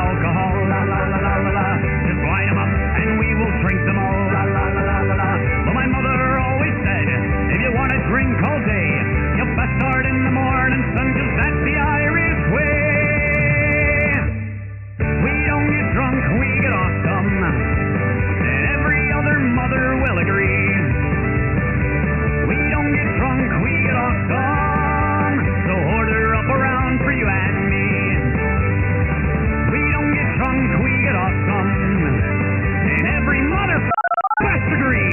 alcohol, la la la la la la. Just line 'em up and we will drink them all, la la la la la la. But my mother always said, if you want to drink all day, you best start in the morning, son, 'cause that's the Irish way. We don't get drunk, we get awesome, and every other mother will agree. We don't get drunk, we get awesome, so order up around for you and me. We don't get drunk, we get awesome, and every mother must agree.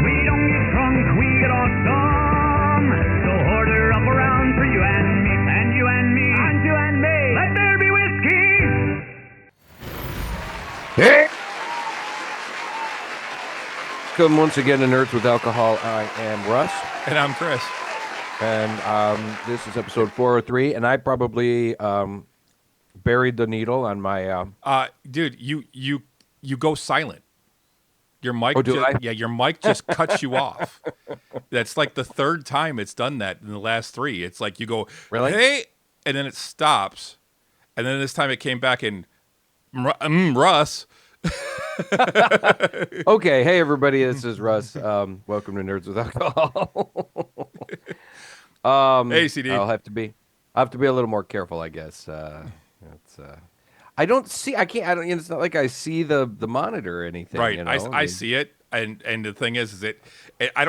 We don't get drunk, we get awesome, so order up around for you and me, and you and me, and you and me. Let there be whiskey. Hey! Welcome once again to Nerds with Alcohol. I am Russ. And I'm Chris. And this is episode 403, and I probably buried the needle on my... Dude, you go silent. Your mic, Oh, do I? Yeah, your mic just cuts you off. That's like the third time it's done that in the last three. It's like you go, Really? hey, and then it stops, and then this time it came back and Russ. Okay, hey everybody, this is Russ. Welcome to Nerds with Alcohol. Hey, CD. I'll have to be a little more careful, I guess. I don't see. I can't. I don't. It's not like I see the monitor or anything. Right, You know? I see it, and the thing is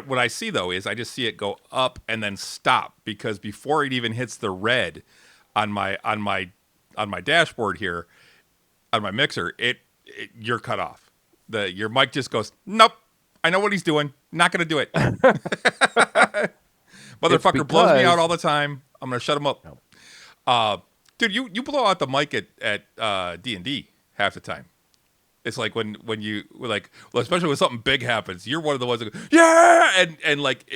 what I see though is I just see it go up and then stop, because before it even hits the red on my dashboard here on my mixer, you're cut off. Your mic just goes, nope. I know what he's doing. Not gonna do it. Motherfucker blows me out all the time. I'm gonna shut him up. No. Dude, you blow out the mic at D&D half the time. It's like when you like, well, especially when something big happens, you're one of the ones that go, yeah, and like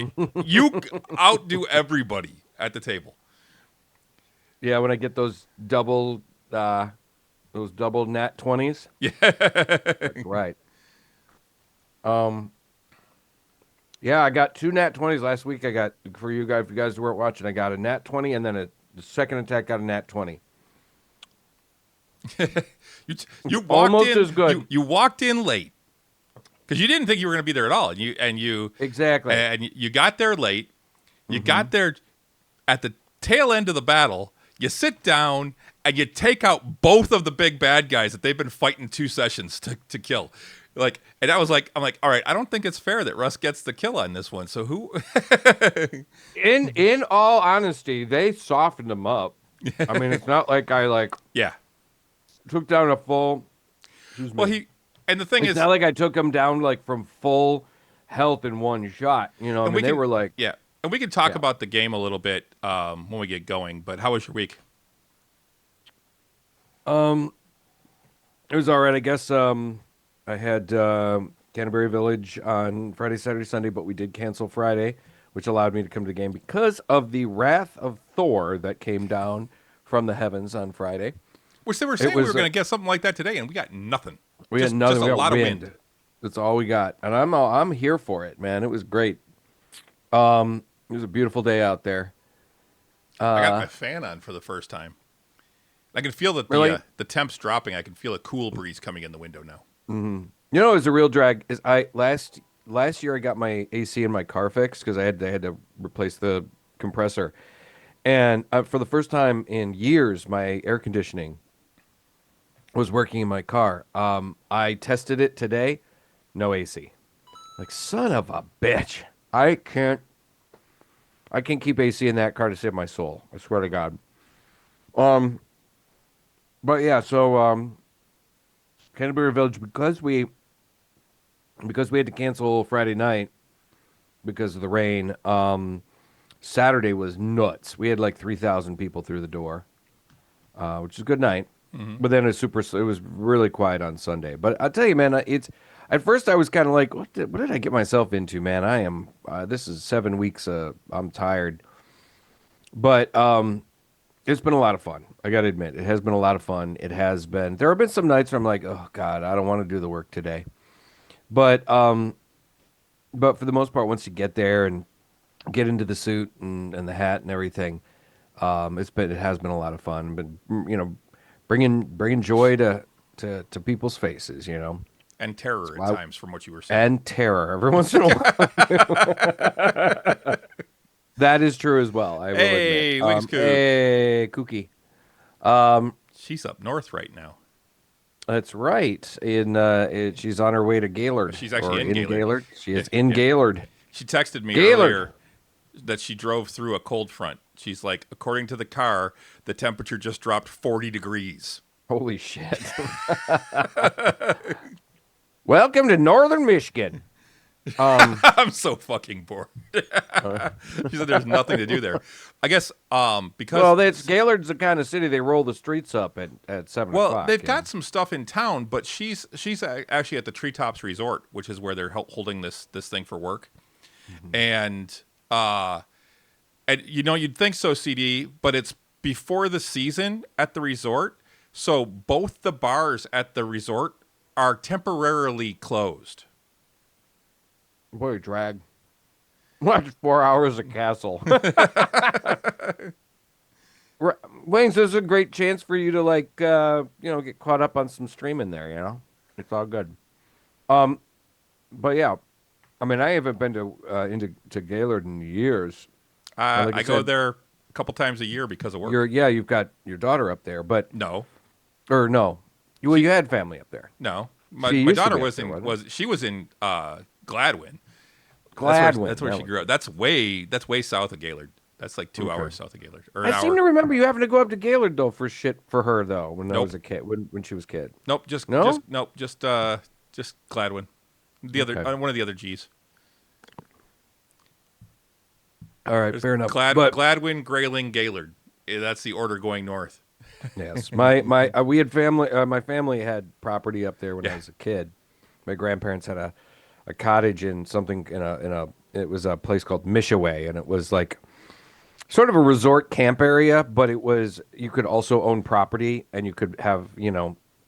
you outdo everybody at the table. Yeah, when I get those double nat 20s. Yeah. That's right. Yeah, I got 2 nat 20s last week. I got, for you guys, if you guys weren't watching, I got a nat 20 and then the second attack got a nat 20. you walked Almost in, as good. You walked in late because you didn't think you were going to be there at all, and you Exactly. and you got there late. You got there at the tail end of the battle. You sit down and you take out both of the big bad guys that they've been fighting 2 sessions to kill. Like, and I'm like, all right, I don't think it's fair that Russ gets the kill on this one. So who? In all honesty, they softened them up. I mean, it's not like I Yeah. took down a full. Excuse me. Well, and the thing it's is, not like I took them down like from full health in one shot. You know, they were like, yeah. And we can talk about the game a little bit when we get going. But how was your week? It was all right, I guess. I had Canterbury Village on Friday, Saturday, Sunday, but we did cancel Friday, which allowed me to come to the game because of the wrath of Thor that came down from the heavens on Friday. Which they were saying we were going to get something like that today, and we got nothing. We had nothing. Just we a got lot of wind. That's all we got, and I'm here for it, man. It was great. It was a beautiful day out there. I got my fan on for the first time. I can feel that the temps dropping. I can feel a cool breeze coming in the window now. Mm-hmm. You know, it was a real drag. Is last year I got my AC in my car fixed because I had to replace the compressor, and for the first time in years, my air conditioning was working in my car. I tested it today, no AC. Like, son of a bitch, I can't keep AC in that car to save my soul. I swear to God. But yeah, so Canterbury Village, because we had to cancel Friday night because of the rain. Saturday was nuts. We had like 3,000 people through the door, which is a good night. Mm-hmm. But then it was really quiet on Sunday. But I'll tell you, man, at first I was kind of like, what did I get myself into, man? I am. This is 7 weeks. I'm tired. But it's been a lot of fun. I got to admit, it has been a lot of fun. It has been. There have been some nights where I'm like, oh God, I don't want to do the work today. But for the most part, once you get there and get into the suit and the hat and everything, it has been a lot of fun. But bringing joy to people's faces, you know, And terror at why- times, from what you were saying. and terror every once in a while. That is true as well. I will Hey, admit. Wings Coop. Hey, Kookie. She's up north right now. That's right. She's on her way to Gaylord. She's actually or in Gaylord. She is in Gaylord. She texted me Gaylord. earlier that she drove through a cold front. She's like, according to the car, the temperature just dropped 40 degrees. Holy shit. Welcome to Northern Michigan. I'm so fucking bored. She said there's nothing to do there. I guess because Well, Gaylord's the kind of city they roll the streets up at 7 well, o'clock. they've got some stuff in town, but she's actually at the Treetops Resort, which is where they're holding this thing for work. And you know, you'd think so, CD, but it's before the season at the resort, so both the bars at the resort are temporarily closed. Boy, drag. Watch 4 hours of Castle. Wings, this is a great chance for you to get caught up on some streaming there. You know, it's all good. But yeah, I mean, I haven't been to Gaylord in years. Like I I go said, there a couple times a year because of work. You've got your daughter up there, but No, no, you had family up there. no. She My used to daughter be up was there, in wasn't she was in Gladwin. Gladwin. That's where she grew up. That's way south of Gaylord. That's like 2 hours south of Gaylord. Or an I seem hour. to remember you having to go up to Gaylord though for shit for her though when I Nope. was a kid when she was a kid. Nope. Just Gladwin. The other Okay. one of the other G's. All right, fair enough. Gladwin, Grayling, Gaylord. That's the order going north. Yes, we had family. My family had property up there when I was a kid. My grandparents had a cottage in something it was a place called Mishaway, and it was like sort of a resort camp area, but you could also own property, and you could have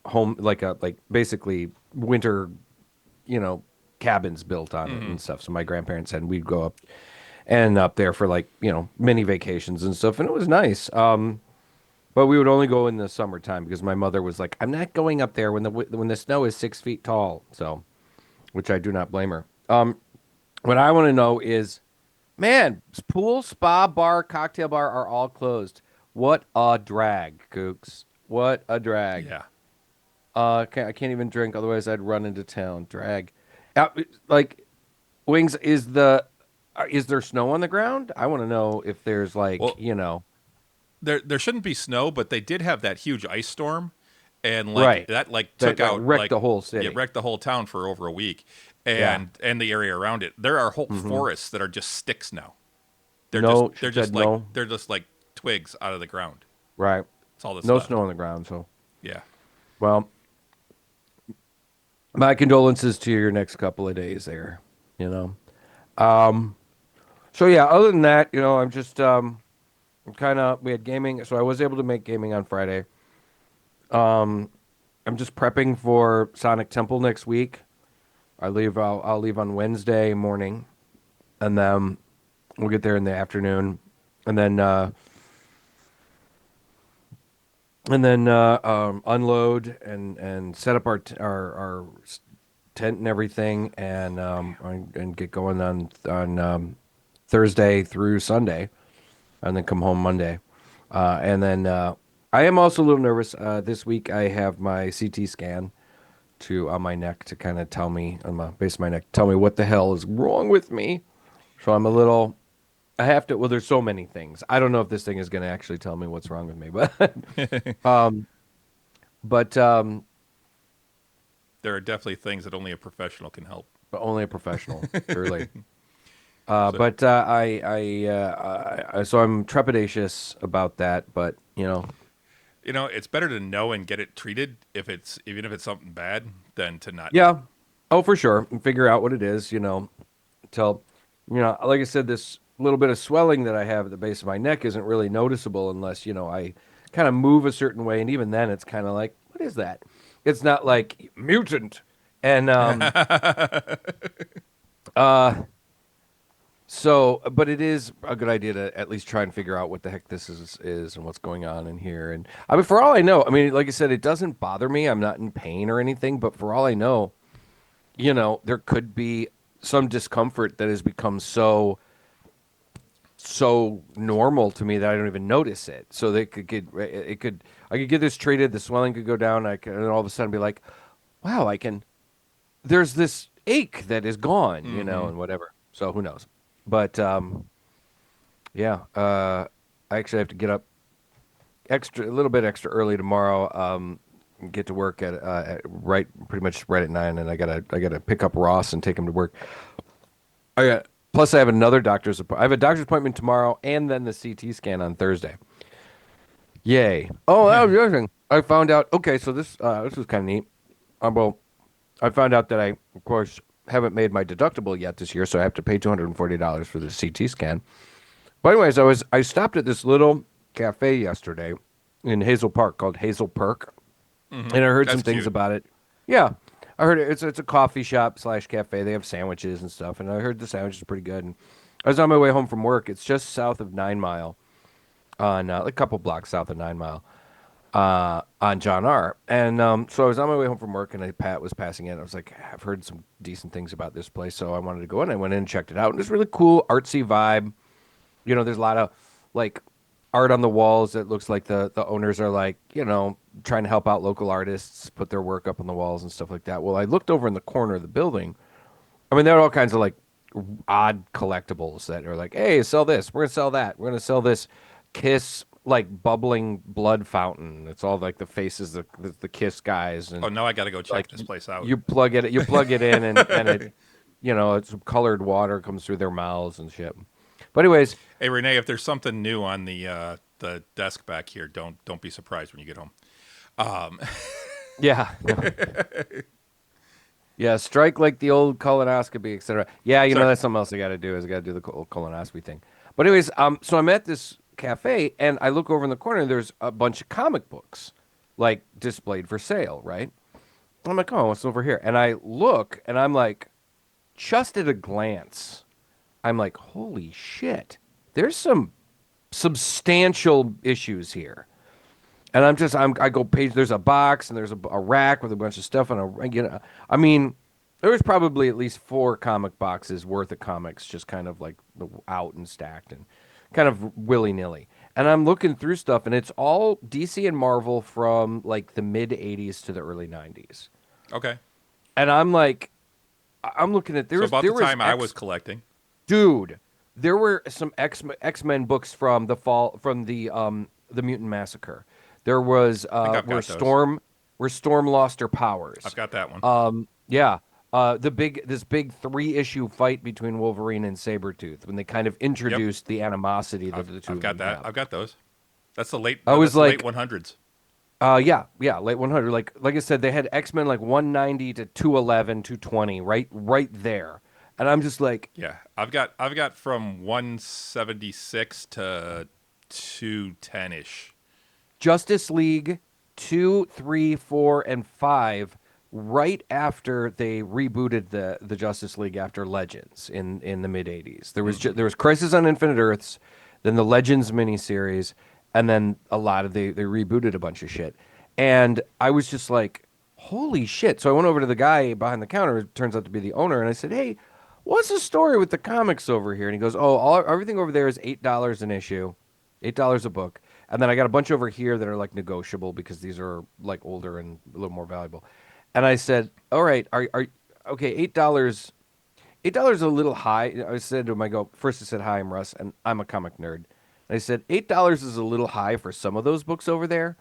home like basically winter cabins built on it and stuff. So my grandparents said we'd go up there for mini vacations and stuff, and it was nice. But we would only go in the summertime because my mother was like, "I'm not going up there when the snow is 6 feet tall." So, which I do not blame her. What I want to know is, man, pool, spa, bar, cocktail bar are all closed. What a drag, Kooks. What a drag. Yeah. I can't even drink, otherwise I'd run into town. Drag. Wings, is there snow on the ground? I want to know if there's There shouldn't be snow, but they did have that huge ice storm, and Right. that That took out wrecked the whole city. It wrecked the whole town for over a week, and the area around it. There are whole forests that are just sticks now. They're just like twigs out of the ground. Right. That's all that's No left. snow on the ground, so. Yeah. Well, my condolences to your next couple of days there, you know. So yeah, other than that, I'm just we had gaming, so I was able to make gaming on Friday. I'm just prepping for Sonic Temple next week. I'll leave on Wednesday morning, and then we'll get there in the afternoon, and then unload and set up our tent and everything, and get going on Thursday through Sunday, and then come home Monday, and then I am also a little nervous. This week I have my CT scan on my neck to kind of tell me on the base of my neck, tell me what the hell is wrong with me. So I'm a little. I have to. Well, there's so many things. I don't know if this thing is going to actually tell me what's wrong with me, but There are definitely things that only a professional can help. but only a professional, truly. But so I'm trepidatious about that. But It's better to know and get it treated even if it's something bad than to not. yeah, oh for sure, and figure out what it is. Till like I said, this little bit of swelling that I have at the base of my neck isn't really noticeable unless I kind of move a certain way, and even then, it's kind of like, what is that? It's not like mutant, and So, but it is a good idea to at least try and figure out what the heck this is and what's going on in here. And I mean, for all I know, I mean, like I said, it doesn't bother me. I'm not in pain or anything, but for all I know, there could be some discomfort that has become so normal to me that I don't even notice it. So they could get it could I could get this treated, the swelling could go down, and all of a sudden be like, wow, I can. There's this ache that is gone, and whatever. So who knows? But yeah, I actually have to get up a little bit extra early tomorrow. Get to work at pretty much right at 9, and I gotta pick up Ross and take him to work. Plus I have another doctor's appointment. I have a doctor's appointment tomorrow, and then the CT scan on Thursday. Yay! Oh, that was the other thing. I found out. Okay, so this was kind of neat. Well, I found out that I, of course, haven't made my deductible yet this year, so I have to pay $240 for the CT scan. But anyways, I stopped at this little cafe yesterday in Hazel Park called Hazel Perk, and I heard That's some things cute. about it. Yeah, I heard it's a coffee shop / cafe. They have sandwiches and stuff, and I heard the sandwiches are pretty good. And I was on my way home from work. It's just south of 9 Mile, on a couple blocks south of 9 Mile, on John R. And so I was on my way home from work, and Pat was passing in. I was like, I've heard some decent things about this place, so I wanted to go in. I went in and checked it out, and it's really cool, artsy vibe. There's a lot of like art on the walls that looks like the owners are like, trying to help out local artists, put their work up on the walls and stuff like that. Well, I looked over in the corner of the building. I mean, there are all kinds of like odd collectibles that are like, hey, sell this. We're gonna sell that. We're gonna sell this Kiss like bubbling blood fountain. It's all like the faces of the Kiss guys, and Oh, now I got to go check like this place out. you plug it in, and it, it's colored water comes through their mouths and shit. But anyways, Hey, Renee, if there's something new on the desk back here, don't be surprised when you get home. yeah, yeah, strike like the old colonoscopy, etc. Yeah, Sorry. that's something else I got to do. Is I got to do the colonoscopy thing. But anyways, so I'm at this cafe, and I look over in the corner, and there's a bunch of comic books, like displayed for sale, right? I'm like, oh, what's over here? And I look, and I'm like, just at a glance, I'm like, holy shit, there's some substantial issues here. And I go page. There's a box and there's a rack with a bunch of stuff I mean, there was probably at least 4 comic boxes worth of comics, just kind of like out and stacked and kind of willy nilly. And I'm looking through stuff, and it's all DC and Marvel from like the mid '80s to the early '90s. Okay. And I'm like, I'm looking at So about there the time I was collecting. dude, there were some X-Men books from the Mutant Massacre. There was think I've where got those. Storm lost her powers. I've got that one. Yeah. This big 3-issue fight between Wolverine and Sabretooth when they kind of introduced the animosity that the two I've of got them that. have. I've got those. That's the late. I was that's the like- late 100s. Yeah, late 100. Like I said, they had X-Men like 190 to 211, 220, right there. And I'm just like, Yeah, I've got from 176 to 210 ish. Justice League 2, 3, 4, and 5, right after they rebooted the Justice League after Legends in the mid '80s. There was Crisis on Infinite Earths, then the Legends miniseries, and then a lot of they rebooted a bunch of shit. And I was just like, holy shit! So I went over to the guy behind the counter. It turns out to be the owner, and I said, hey, what's the story with the comics over here? And he goes, oh, everything over there is $8 an issue, $8 a book. And then I got a bunch over here that are like negotiable because these are like older and a little more valuable. And I said, all right, are okay, $8. $8 is a little high. I said to him, first I said, hi, I'm Russ, and I'm a comic nerd. And I said, $8 is a little high for some of those books over there,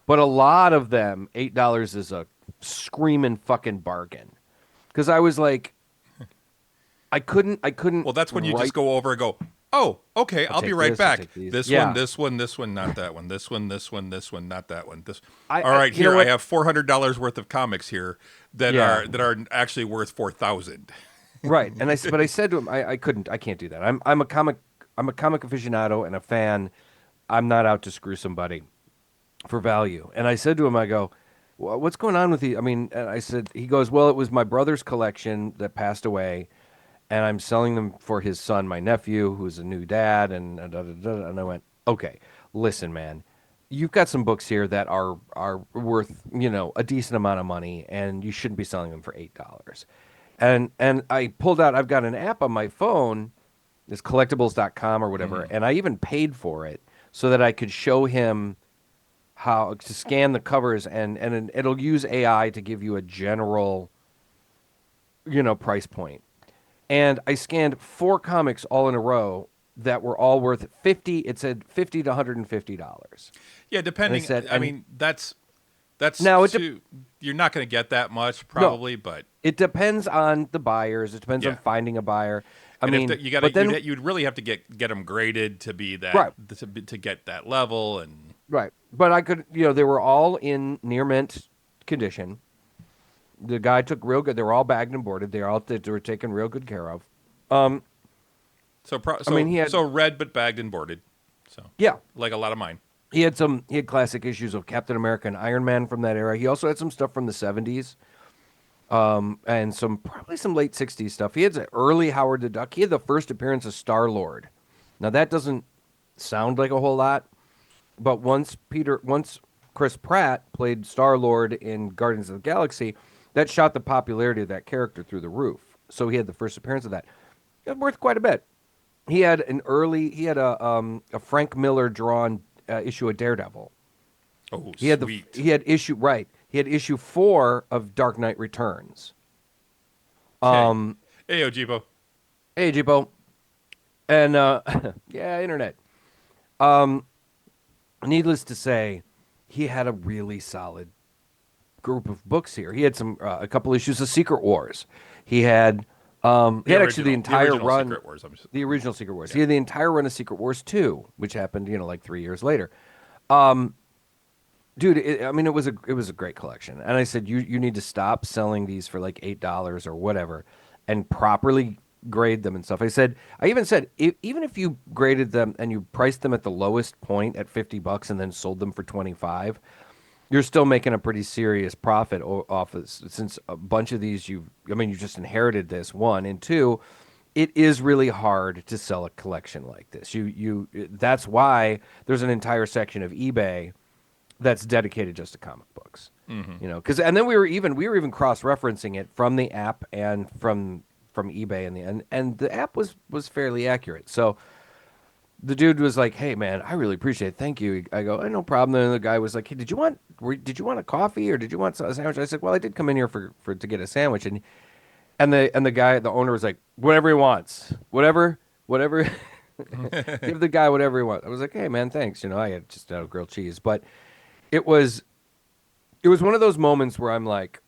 but a lot of them, $8 is a screaming fucking bargain. Because I was like, I couldn't. Well, that's when you write- just go over and go, oh, okay, I'll be take right this, I'll back. take these. This Yeah. one, this one, this one, not that one. This one, this one, this one, not that one. I- All right, you know here I what? have $400 worth of comics here that Yeah. are actually worth 4,000. Right. And I said to him, I can't do that. I'm a comic aficionado and a fan. I'm not out to screw somebody for value. And I said to him, I go, what's going on with the, I mean, and I said, he goes, well, it was my brother's collection that passed away. and I'm selling them for his son, my nephew, who's a new dad, and I went, okay, listen, man, you've got some books here that are worth a decent amount of money, and you shouldn't be selling them for $8. And I pulled out. I've got an app on my phone, it's collectibles.com or whatever, and I even paid for it so that I could show him how to scan the covers, and it'll use AI to give you a general price point. And I scanned 4 comics all in a row that were all worth 50. It said $50 to $150. Yeah, And depending. said, I mean, that's now too. You're not going to get that much no, probably, but it depends on the buyers. It depends on yeah. finding a buyer. I And if mean, you got but then you'd really have to get them graded to be that right, to get that level and right. But I could, they were all in near mint condition. The guy took real good. They were all bagged and boarded. They were taken real good care of. so I mean, he had so red but bagged and boarded. So yeah, like a lot of mine. he had classic issues of Captain America and Iron Man from that era. He also had some stuff from the 70s. And probably some late 60s stuff. He had the early Howard the Duck. He had the first appearance of Star-Lord. Now that doesn't sound like a whole lot, but once Chris Pratt played Star-Lord in Guardians of the Galaxy, that shot the popularity of that character through the roof. So he had the first appearance of that. It was worth quite a bit. He had a Frank Miller drawn issue of Daredevil. Oh, He sweet. had issue 4 of Dark Knight Returns. Okay. Hey, Ojibo. Hey, Jibo. And yeah, internet. Needless to say, he had a really solid group of books here. He had a couple issues of Secret Wars. He had actually the entire original run, Secret Wars. the original Secret Wars. Yeah. He had the entire run of Secret Wars 2, which happened, like 3 years later. Dude, it was a great collection. And I said, you need to stop selling these for like $8 or whatever, and properly grade them and stuff. I even said, even if you graded them and you priced them at the lowest point at $50 and then sold them for 25, you're still making a pretty serious profit off of, since a bunch of these you just inherited this, one, and two, it is really hard to sell a collection like this. That's why there's an entire section of eBay that's dedicated just to comic books. Because and then we were even cross-referencing it from the app and from eBay, and the app was fairly accurate. So the dude was like, "Hey man, I really appreciate it. Thank you." I go, "No problem." Then the guy was like, "Hey, did you want a coffee or did you want a sandwich?" I said, "Well, I did come in here to get a sandwich." And the owner was like, "Whatever he wants, whatever." Give the guy whatever he wants. I was like, "Hey man, thanks." I had just grilled cheese, but it was one of those moments where I'm like,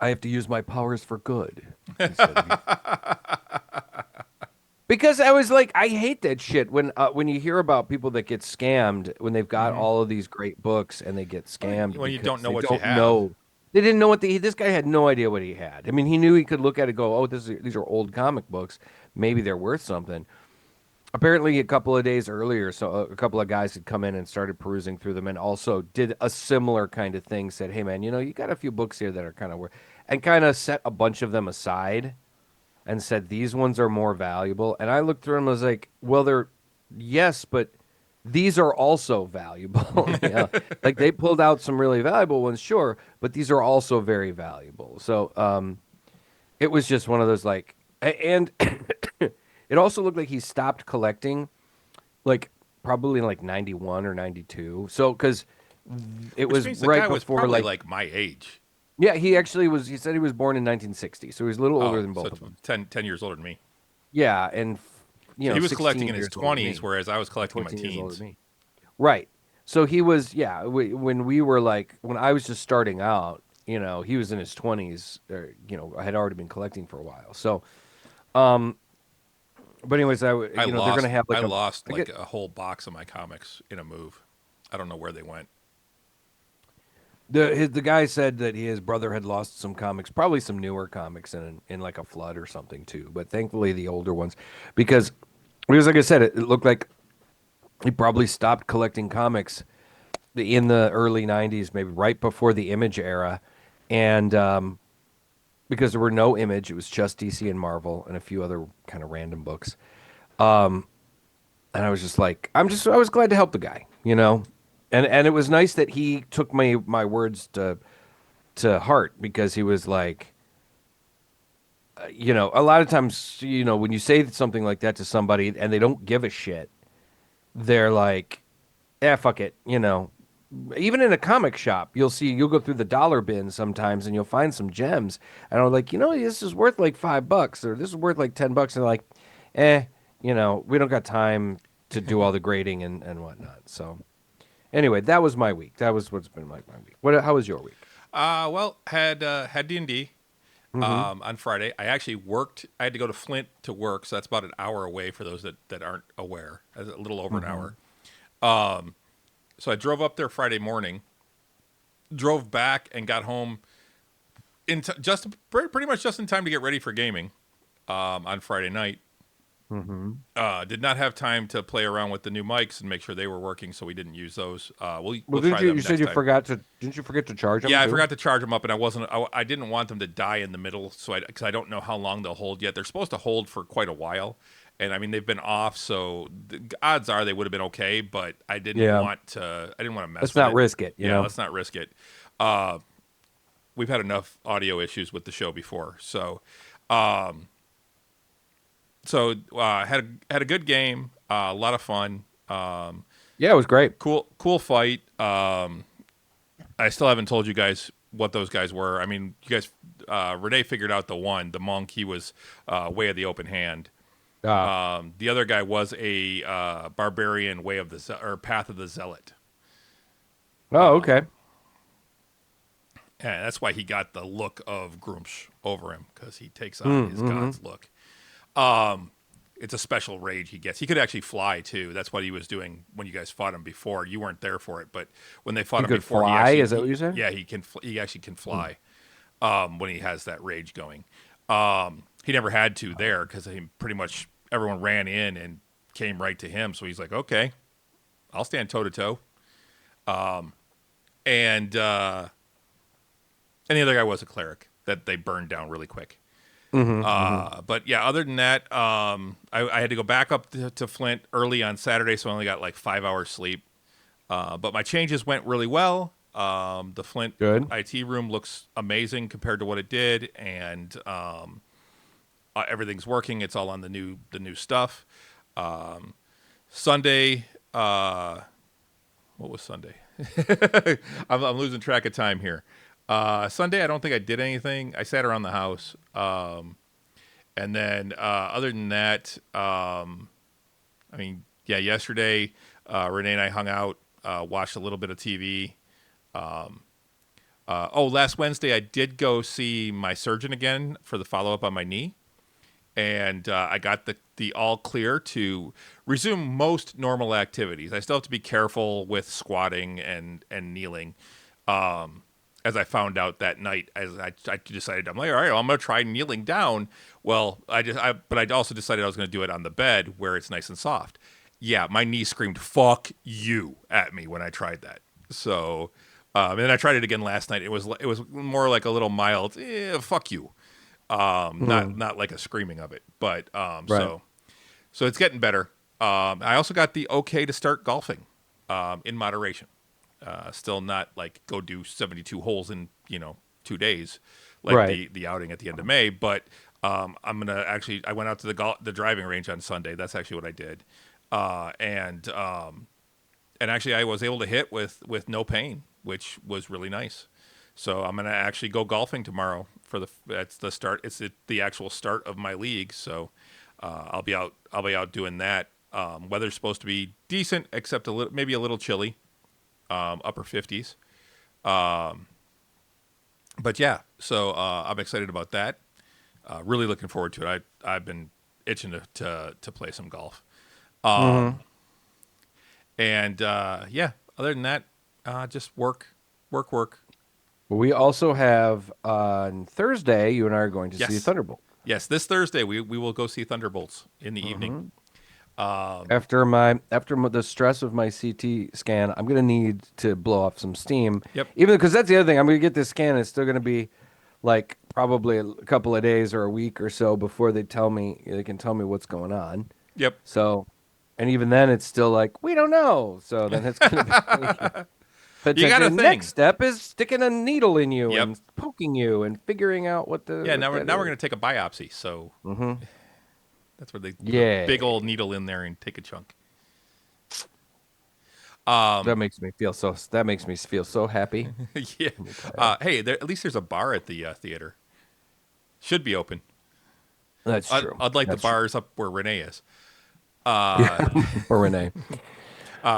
I have to use my powers for good. Because I was like, I hate that shit when you hear about people that get scammed when they've got all of these great books and they get scammed When you because don't know they what you don't have. know. They didn't know this guy had no idea what he had. I mean, he knew he could look at it and go, "Oh, these are old comic books. Maybe they're worth something." Apparently, a couple of days earlier, so a couple of guys had come in and started perusing through them, and also did a similar kind of thing. Said, "Hey, man, you got a few books here that are kind of worth," and kind of set a bunch of them aside, and said these ones are more valuable. And I looked through them and was like, "Well, yes, but these are also valuable." Like they pulled out some really valuable ones, sure, but these are also very valuable. So, it was just one of those like, and it also looked like he stopped collecting, like probably in like 91 or 92. So because it Which was means the right guy was before probably like my age. yeah, he actually was. He said he was born in 1960, so he was a little older than both so of them. 10 years older than me. Yeah, and So he was 16 collecting in his years older than 20s, me, whereas I was collecting in my 14 years older teens. than me. Right. So he was, yeah. When we were like, when I was just starting out, he was in his 20s. Or, I had already been collecting for a while. So, but anyways, they're gonna have like I lost I like get- a whole box of my comics in a move. I don't know where they went. the guy said that his brother had lost some comics, probably some newer comics in like a flood or something too. But thankfully the older ones, because like I said, it looked like he probably stopped collecting comics in the early 90s, maybe right before the Image era, and because there were no Image. It was just DC and Marvel and a few other kind of random books. And I was just like, I was glad to help the guy, you know, and it was nice that he took my words to heart because he was like, you know, a lot of times, you know, when you say something like that to somebody and they don't give a shit, they're like, "Yeah, fuck it," you know. Even in a comic shop, you'll go through the dollar bin sometimes and you'll find some gems. And I'm like, you know, this is worth like $5 or this is worth like $10. And they're like, eh, you know, we don't got time to do all the grading and whatnot. So anyway, that was my week. That was what's been like my week. How was your week? Well, had D&D on Friday. I actually worked. I had to go to Flint to work, so that's about an hour away for those that aren't aware. A little over an hour. So I drove up there Friday morning, drove back, and got home pretty much just in time to get ready for gaming on Friday night. Did not have time to play around with the new mics and make sure they were working, so we didn't use those. We'll try them you said next you time. forgot to? Didn't you forget to charge them? Yeah, I too? forgot to charge them up, and I didn't want them to die in the middle, because I don't know how long they'll hold yet. They're supposed to hold for quite a while, and I mean they've been off, so the odds are they would have been okay. But I didn't want to. I didn't want to mess. Let's with not it. risk it. You know? Let's not risk it. We've had enough audio issues with the show before, so had a good game, a lot of fun. Yeah, it was great. Cool fight. I still haven't told you guys what those guys were. I mean, you guys, Renee figured out the monk. He was way of the open hand. The other guy was a barbarian path of the zealot. Oh, okay. And that's why he got the look of Grumsh over him, because he takes on his god's look. It's a special rage he gets. He could actually fly too. That's what he was doing when you guys fought him before. You weren't there for it, but when they fought him could before, fly? Is that what you said? Yeah, he can. He actually can fly when he has that rage going. He never had to there because pretty much everyone ran in and came right to him. So he's like, okay, I'll stand toe to toe. And the other guy was a cleric that they burned down really quick. But yeah, other than that, I had to go back up to Flint early on Saturday, so I only got like 5 hours sleep. But my changes went really well. The Flint IT room looks amazing compared to what it did, and everything's working. It's all on the new stuff. Sunday, what was Sunday? I'm losing track of time here. Sunday, I don't think I did anything. I sat around the house. And then other than that, I mean, yeah, yesterday, Renee and I hung out, watched a little bit of TV. Last Wednesday, I did go see my surgeon again for the follow-up on my knee. And I got the all clear to resume most normal activities. I still have to be careful with squatting and kneeling. As I found out that night, as I decided, I'm like, all right, well, I'm going to try kneeling down. Well, but I also decided I was going to do it on the bed where it's nice and soft. Yeah, my knee screamed "fuck you" at me when I tried that. So, and then I tried it again last night. It was more like a little mild "fuck you," not like a screaming of it. But so it's getting better. I also got the okay to start golfing in moderation. Still not like go do 72 holes in 2 days, like the outing at the end of May. But I'm gonna I went out to the driving range on Sunday. That's actually what I did, and actually I was able to hit with no pain, which was really nice. So I'm gonna actually go golfing tomorrow that's the start. It's the actual start of my league. So I'll be out doing that. Weather's supposed to be decent, except maybe a little chilly. Upper 50s. But yeah, so I'm excited about that. Really looking forward to it. I've been itching to play some golf. And yeah, other than that, just work. Well, we also have on Thursday, you and I are going to see Thunderbolt. Yes, this Thursday we will go see Thunderbolts in the evening. After the stress of my CT scan, I'm gonna need to blow off some steam. Yep. Even because that's the other thing, I'm gonna get this scan. It's still gonna be like probably a couple of days or a week or so before they can tell me what's going on. Yep. So, and even then, it's still like we don't know. So then it's going to be You got potentially a thing. next step is sticking a needle in you Yep. and poking you and figuring out what Yeah. what Now we're that now we're is. gonna take a biopsy. So that's where they put a Yeah, big old needle in there and take a chunk. that makes me feel so. That makes me feel so happy. Yeah. Let me tell you. Hey, at least there's a bar at the theater. Should be open. That's true. Unlike the That's true. bars up where Renee is. Or Renee.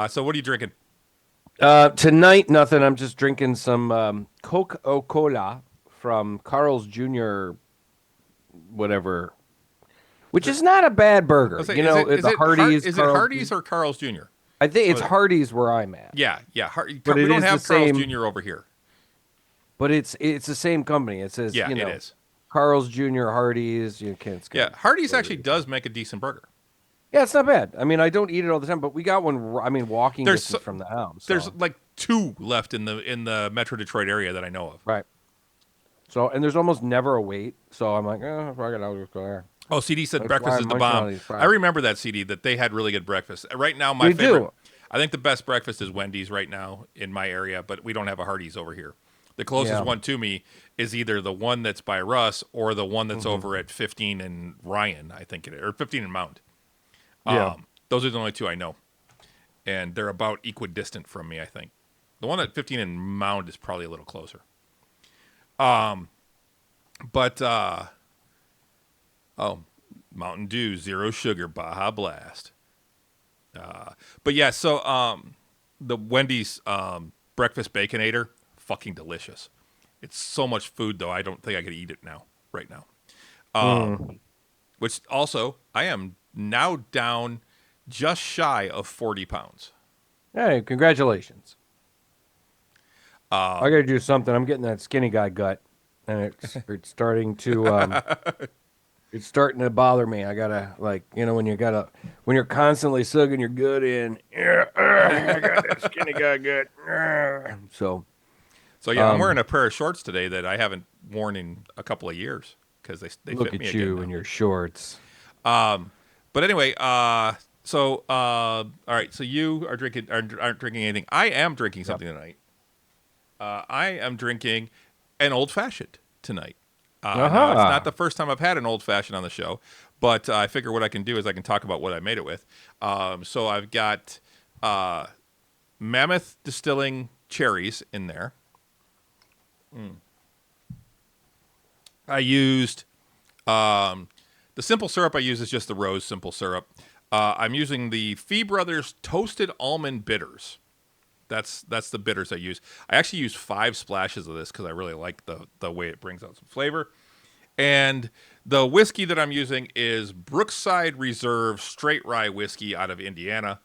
So what are you drinking? Tonight, nothing. I'm just drinking some Coca-Cola from Carl's Jr. whatever, which is not a bad burger. Let's say, You know, the Hardee's. is it Carl's Hardee's or Carl's Jr.? I think it's Hardee's where I'm at. Yeah. But We it don't is the have Carl's same. Jr. over here. But it's the same company. It says, Yeah, you know, it is. Carl's Jr. Hardee's. You can't skip. Yeah, Hardee's actually does make a decent burger. Yeah, it's not bad. I mean, I don't eat it all the time, but we got one. I mean, walking There's distance from the house. There's So. like 2 left in the Metro Detroit area that I know of. Right. So, and there's almost never a wait. So I'm like, fuck it, I'll just go there. Oh, CD said That's breakfast why is I'm the munching on bomb. these fries. I remember that CD that they had really good breakfast. Right now, my They favorite. do. I think the best breakfast is Wendy's right now in my area, but we don't have a Hardee's over here. The closest Yeah. one to me is either the one that's by Russ or the one that's Mm-hmm. over at 15 and Ryan, I think it is, or 15 and Mount. Yeah. Those are the only 2 I know, and they're about equidistant from me. I think the one at 15 and Mound is probably a little closer. But Mountain Dew, zero sugar, Baja Blast. But yeah, so the Wendy's breakfast Baconator, fucking delicious. It's so much food though. I don't think I could eat it right now. Which also, I am now down just shy of 40 pounds. Hey, congratulations. I got to do something. I'm getting that skinny guy gut, and it's starting to it's starting to bother me. I gotta when you're constantly sucking your gut in. I got that skinny guy gut. So So yeah, I'm wearing a pair of shorts today that I haven't worn in a couple of years because they look fit me at again you now. in your shorts. But anyway, all right. So you are aren't drinking anything. I am drinking something tonight. I am drinking an old fashioned tonight. Now, it's not the first time I've had an old fashioned on the show, but I figure what I can do is I can talk about what I made it with. So I've got Mammoth Distilling cherries in there. I used the simple syrup I use is just the rose simple syrup. I'm using the Fee Brothers Toasted Almond Bitters. That's the bitters I use. I actually use 5 splashes of this because I really like the way it brings out some flavor. And the whiskey that I'm using is Brookside Reserve Straight Rye Whiskey out of Indiana.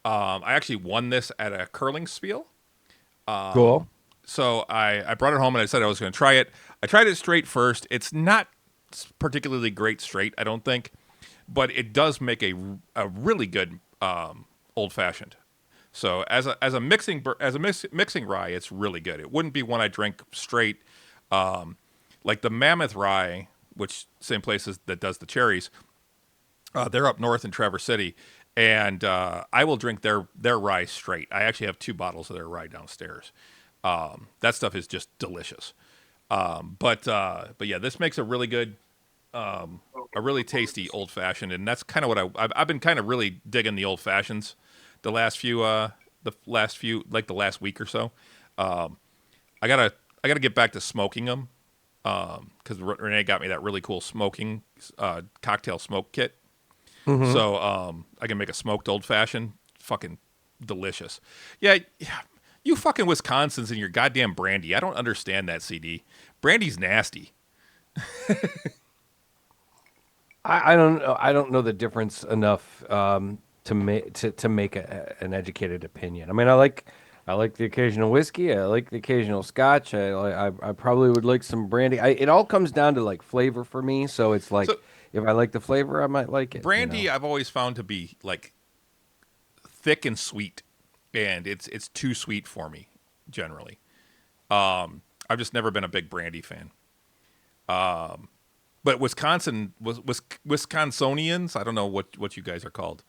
I actually won this at a curling spiel. Cool. So I brought it home and I said I was going to try it. I tried it straight first. It's not particularly great straight, I don't think, but it does make a really good old fashioned. So as a mixing rye, it's really good. It wouldn't be one I drank straight, like the Mammoth Rye, which same place that does the cherries. They're up north in Traverse City, and I will drink their rye straight. I actually have 2 bottles of their rye downstairs. That stuff is just delicious. But yeah, this makes a really good, a really tasty old fashioned, and that's kind of what I've been kind of really digging the old fashions the last few like the last week or so. I gotta get back to smoking them because Renee got me that really cool smoking cocktail smoke kit. So I can make a smoked old fashioned, fucking delicious. Yeah. You fucking Wisconsins and your goddamn brandy. I don't understand that, CD. Brandy's nasty. I don't know. I don't know the difference enough to make an educated opinion. I mean, I like the occasional whiskey. I like the occasional scotch. I probably would like some brandy. It all comes down to like flavor for me. So it's like if I like the flavor, I might like it. Brandy, you know? I've always found to be like thick and sweet, and it's too sweet for me generally. I've just never been a big brandy fan. But Wisconsin was Wisconsinians. I don't know what you guys are called.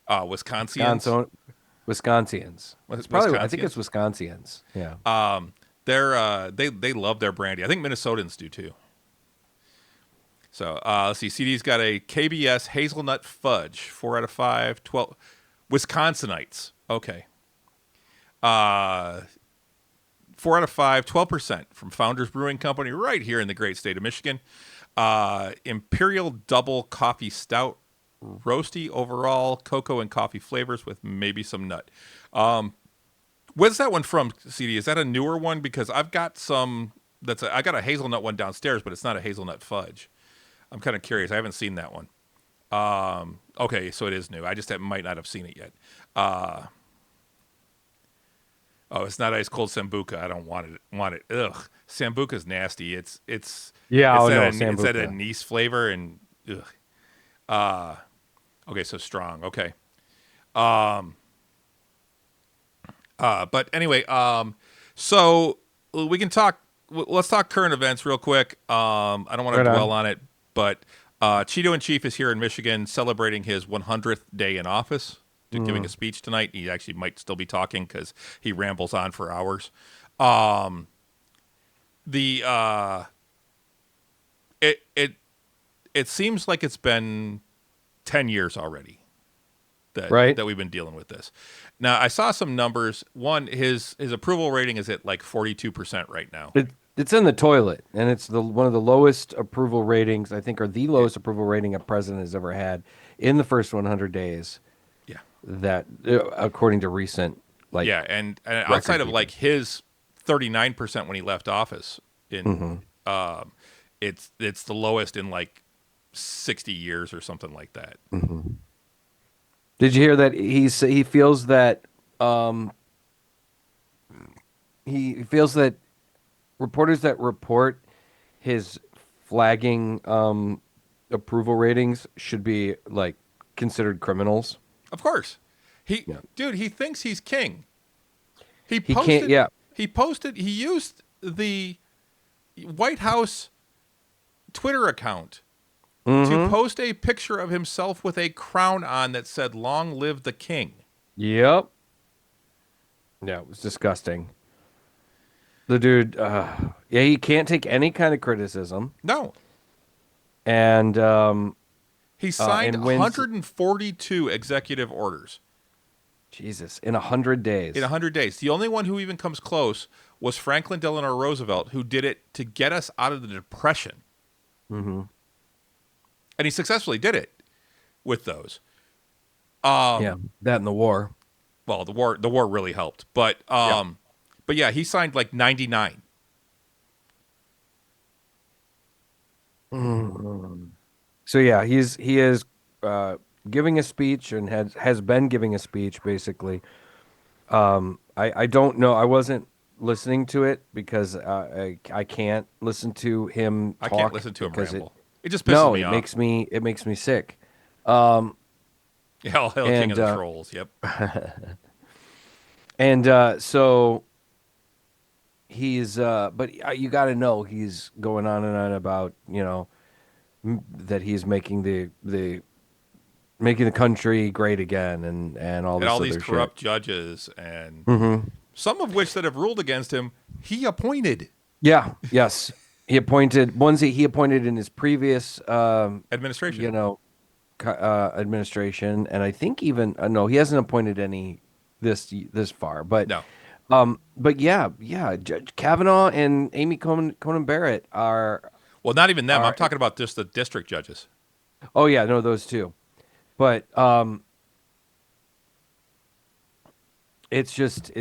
Wisconsians. Wisconsians. It's probably. I think it's Wisconsians. Yeah. They love their brandy. I think Minnesotans do too. So let's see. CD's got a KBS hazelnut fudge, 4 out of 5. 12 Wisconsinites. Okay. 4 out of 5, 12% from Founders Brewing Company, right here in the great state of Michigan. Imperial Double Coffee Stout, roasty overall, cocoa and coffee flavors with maybe some nut. Where's that one from, CD? Is that a newer one? Because I've got some. I got a hazelnut one downstairs, but it's not a hazelnut fudge. I'm kind of curious. I haven't seen that one. Okay, so it is new. I just might not have seen it yet. Oh, it's not ice cold Sambuca. I don't want it. Ugh, Sambuca's nasty. It's Yeah, it's that Sambuca. anise flavor and ugh. Okay, so strong. Okay. But anyway, so we can talk. Let's talk current events real quick. I don't want to Right on. dwell on it, but Cheeto in Chief is here in Michigan celebrating his 100th day in office, giving a speech tonight. He actually might still be talking because he rambles on for hours. It seems like it's been 10 years already that we've been dealing with this. Now, I saw some numbers. One, his approval rating is at like 42% right now. It's in the toilet, and it's one of the lowest approval ratings, I think, or the lowest approval rating a president has ever had in the first 100 days. Yeah. That, according to recent, and outside of like his 39% when he left office, it's the lowest in like 60 years or something like that. Mm-hmm. Did you hear that he feels that reporters that report his flagging approval ratings should be like considered criminals? Of course. He thinks he's king. He used the White House Twitter account to post a picture of himself with a crown on that said, "Long live the king." Yep. Yeah, it was disgusting. The dude, he can't take any kind of criticism. No. And he signed 142 executive orders. Jesus, in 100 days. In 100 days. The only one who even comes close was Franklin Delano Roosevelt, who did it to get us out of the Depression. Mm-hmm. And he successfully did it with those. That and the war. Well, the war really helped. But yeah, he signed like 99. Mm-hmm. So yeah, he is giving a speech and has been giving a speech basically. I don't know. I wasn't listening to it because I can't listen to him talk. I can't listen to him ramble. It just pisses me off. It makes me sick. King of the Trolls. Yep. And so he's but you got to know he's going on and on about, that he's making the country great again and all this and all other these shit. corrupt judges and some of which that have ruled against him, he appointed. Yeah. Yes. He appointed ones that he appointed in his previous administration. Administration, and I think even no, he hasn't appointed any this far. But no. But yeah, Judge Kavanaugh and Amy Coney Barrett are. Well, not even them. I'm talking about just the district judges. Oh yeah, no, those two. But it's just.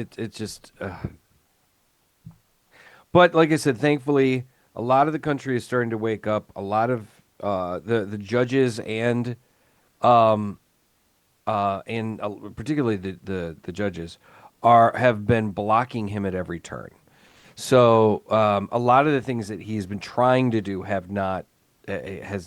But like I said, thankfully, a lot of the country is starting to wake up. A lot of the judges and particularly the judges have been blocking him at every turn. So a lot of the things that he's been trying to do has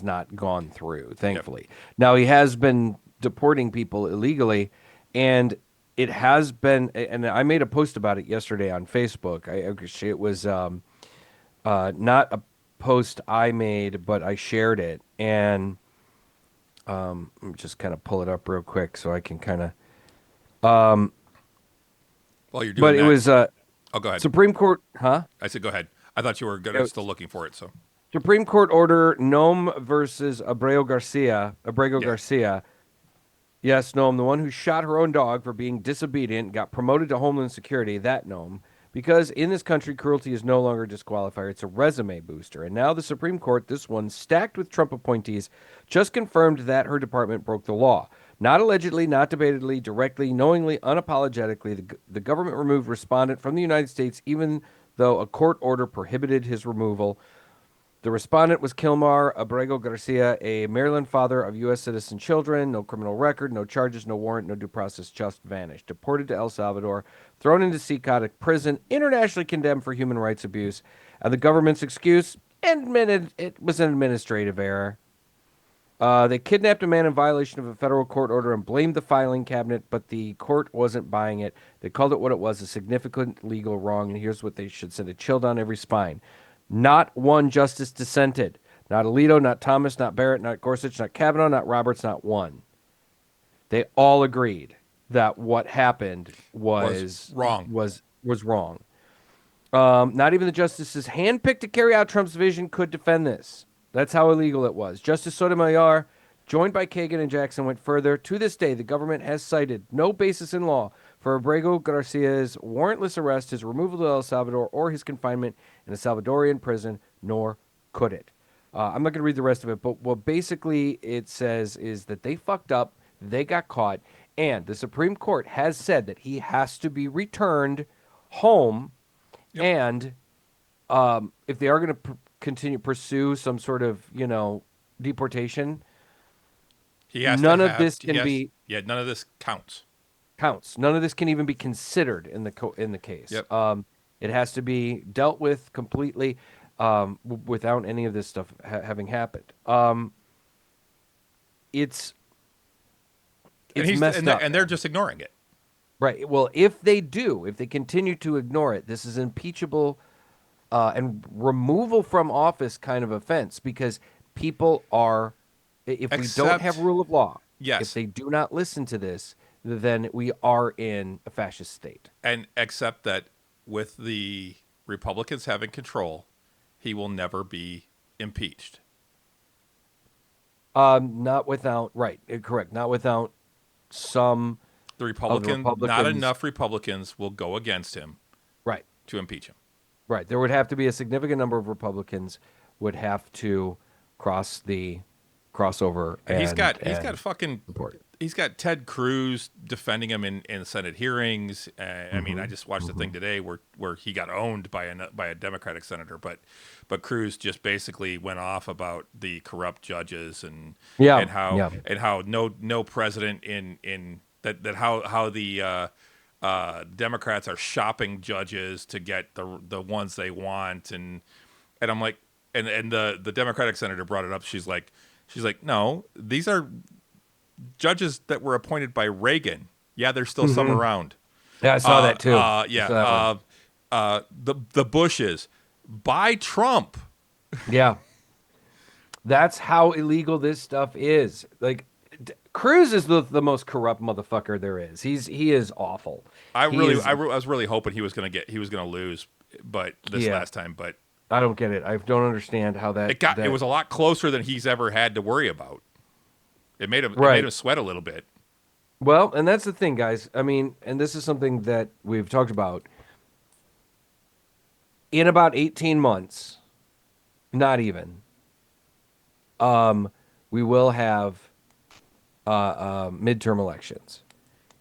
not gone through, thankfully. Yep. Now he has been deporting people illegally, and it has been. And I made a post about it yesterday on Facebook. It was not a post I made, but I shared it, and let me just kind of pull it up real quick so I can kind of. While you're doing But it that, was oh, go ahead. Supreme Court, huh? I said go ahead. I thought you were It was still looking for it. So Supreme Court order Nome versus Abrego yeah, Garcia. Yes, Nome, the one who shot her own dog for being disobedient, got promoted to Homeland Security, that Nome, because in this country, cruelty is no longer a disqualifier. It's a resume booster. And now the Supreme Court, this one stacked with Trump appointees, just confirmed that her department broke the law. Not allegedly, not debatedly, directly, knowingly, unapologetically, the government removed respondent from the United States, even though a court order prohibited his removal. The respondent was Kilmar Abrego Garcia, a Maryland father of U.S. citizen children, no criminal record, no charges, no warrant, no due process, just vanished. Deported to El Salvador, thrown into psychotic prison, internationally condemned for human rights abuse. And the government's excuse, admitted it was an administrative error. They kidnapped a man in violation of a federal court order and blamed the filing cabinet, but the court wasn't buying it. They called it what it was, a significant legal wrong, and here's what they should send a chill down every spine. Not one justice dissented. Not Alito, not Thomas, not Barrett, not Gorsuch, not Kavanaugh, not Roberts, not one. They all agreed that what happened was wrong. Was wrong. Not even the justices handpicked to carry out Trump's vision could defend this. That's how illegal it was. Justice Sotomayor, joined by Kagan and Jackson, went further. To this day, the government has cited no basis in law for Abrego Garcia's warrantless arrest, his removal to El Salvador, or his confinement in a Salvadorian prison, nor could it. I'm not going to read the rest of it, but what basically it says is that they fucked up, they got caught, and the Supreme Court has said that he has to be returned home, and if they are going to continue pursue some sort of, deportation, none of this can be. Yeah, none of this counts. None of this can even be considered in the case. Yep. It has to be dealt with completely without any of this stuff having happened. It's messed up, and they're just ignoring it. right? Well, if they continue to ignore it, this is impeachable and removal from office kind of offense, because people are, if we don't have rule of law, yes, if they do not listen to this, then we are in a fascist state. And except that with the Republicans having control, he will never be impeached. Not without, correct. Not without some. The Republicans, not enough Republicans will go against him, right, to impeach him. Right. There would have to be a significant number of Republicans would have to crossover. And he's got fucking support. He's got Ted Cruz defending him in Senate hearings. I mean, I just watched the thing today where he got owned by a Democratic senator, but Cruz just basically went off about the corrupt judges and how no president in how the Democrats are shopping judges to get the ones they want, and I'm like, and the Democratic senator brought it up. She's like, no, these are judges that were appointed by Reagan. Yeah, there's still some around. Yeah, I saw that too. The Bushes by Trump. Yeah, that's how illegal this stuff is. Like, Cruz is the most corrupt motherfucker there is. He is awful. I was really hoping he was gonna lose, but last time, but I don't get it. I don't understand how that it was a lot closer than he's ever had to worry about. It made him sweat a little bit. Well, and that's the thing, guys. I mean, and this is something that we've talked about. In about 18 months, not even, we will have midterm elections.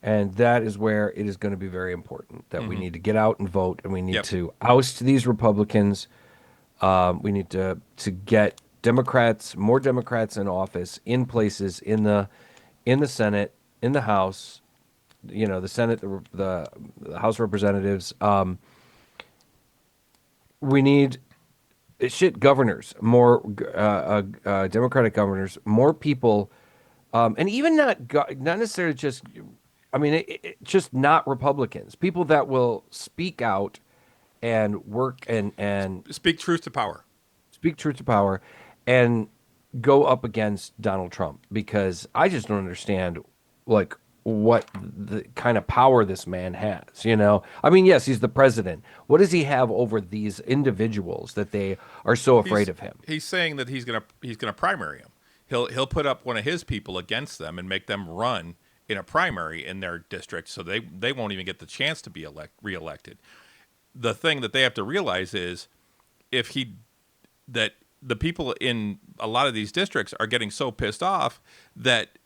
And that is where it is going to be very important that we need to get out and vote, and we need to oust these Republicans. We need to get more Democrats in office, in places in the Senate, in the House, the Senate, the House of Representatives. We need governors, more Democratic governors, more people, and even not necessarily just. I mean, just not Republicans. People that will speak out and work and speak truth to power. speak truth to power, and go up against Donald Trump because I just don't understand like what the kind of power this man has, you know? I mean, yes, he's the president. What does he have over these individuals that they are so afraid of him? He's saying that he's gonna primary him. He'll put up one of his people against them and make them run in a primary in their district, so they won't even get the chance to be reelected. The thing that they have to realize is if he that the people in a lot of these districts are getting so pissed off that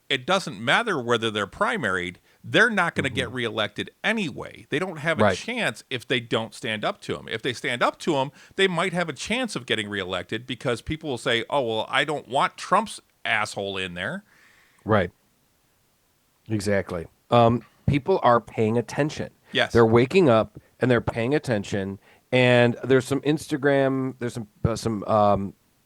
it doesn't matter whether they're primaried, they're not going to get reelected anyway. They don't have a Right. chance if they don't stand up to him. If they stand up to him, they might have a chance of getting reelected because people will say, "Oh, well, I don't want Trump's asshole in there." Right. Exactly. People are paying attention. Yes. They're waking up and they're paying attention. And there's some Instagram, there's some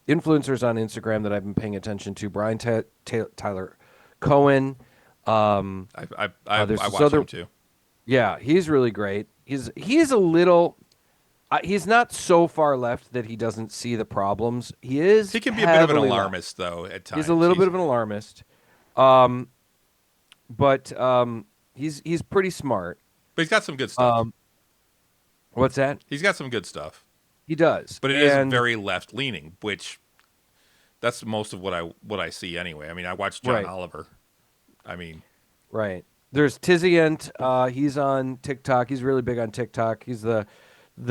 influencers on Instagram that I've been paying attention to. Brian Tyler Cohen. I there's this watch other- him too. Yeah, he's really great. He's a little. He's not so far left that he doesn't see the problems. He is. He can be a bit of an heavily left. alarmist, though, at times. He's a little bit of an alarmist, but he's pretty smart. But he's got some good stuff. What's that? He's got some good stuff. He does, But it is And- very left leaning, which that's most of what I see anyway. I mean, I watched John Right. Oliver. I mean, right. There's Tizient. He's on TikTok. He's really big on TikTok. He's the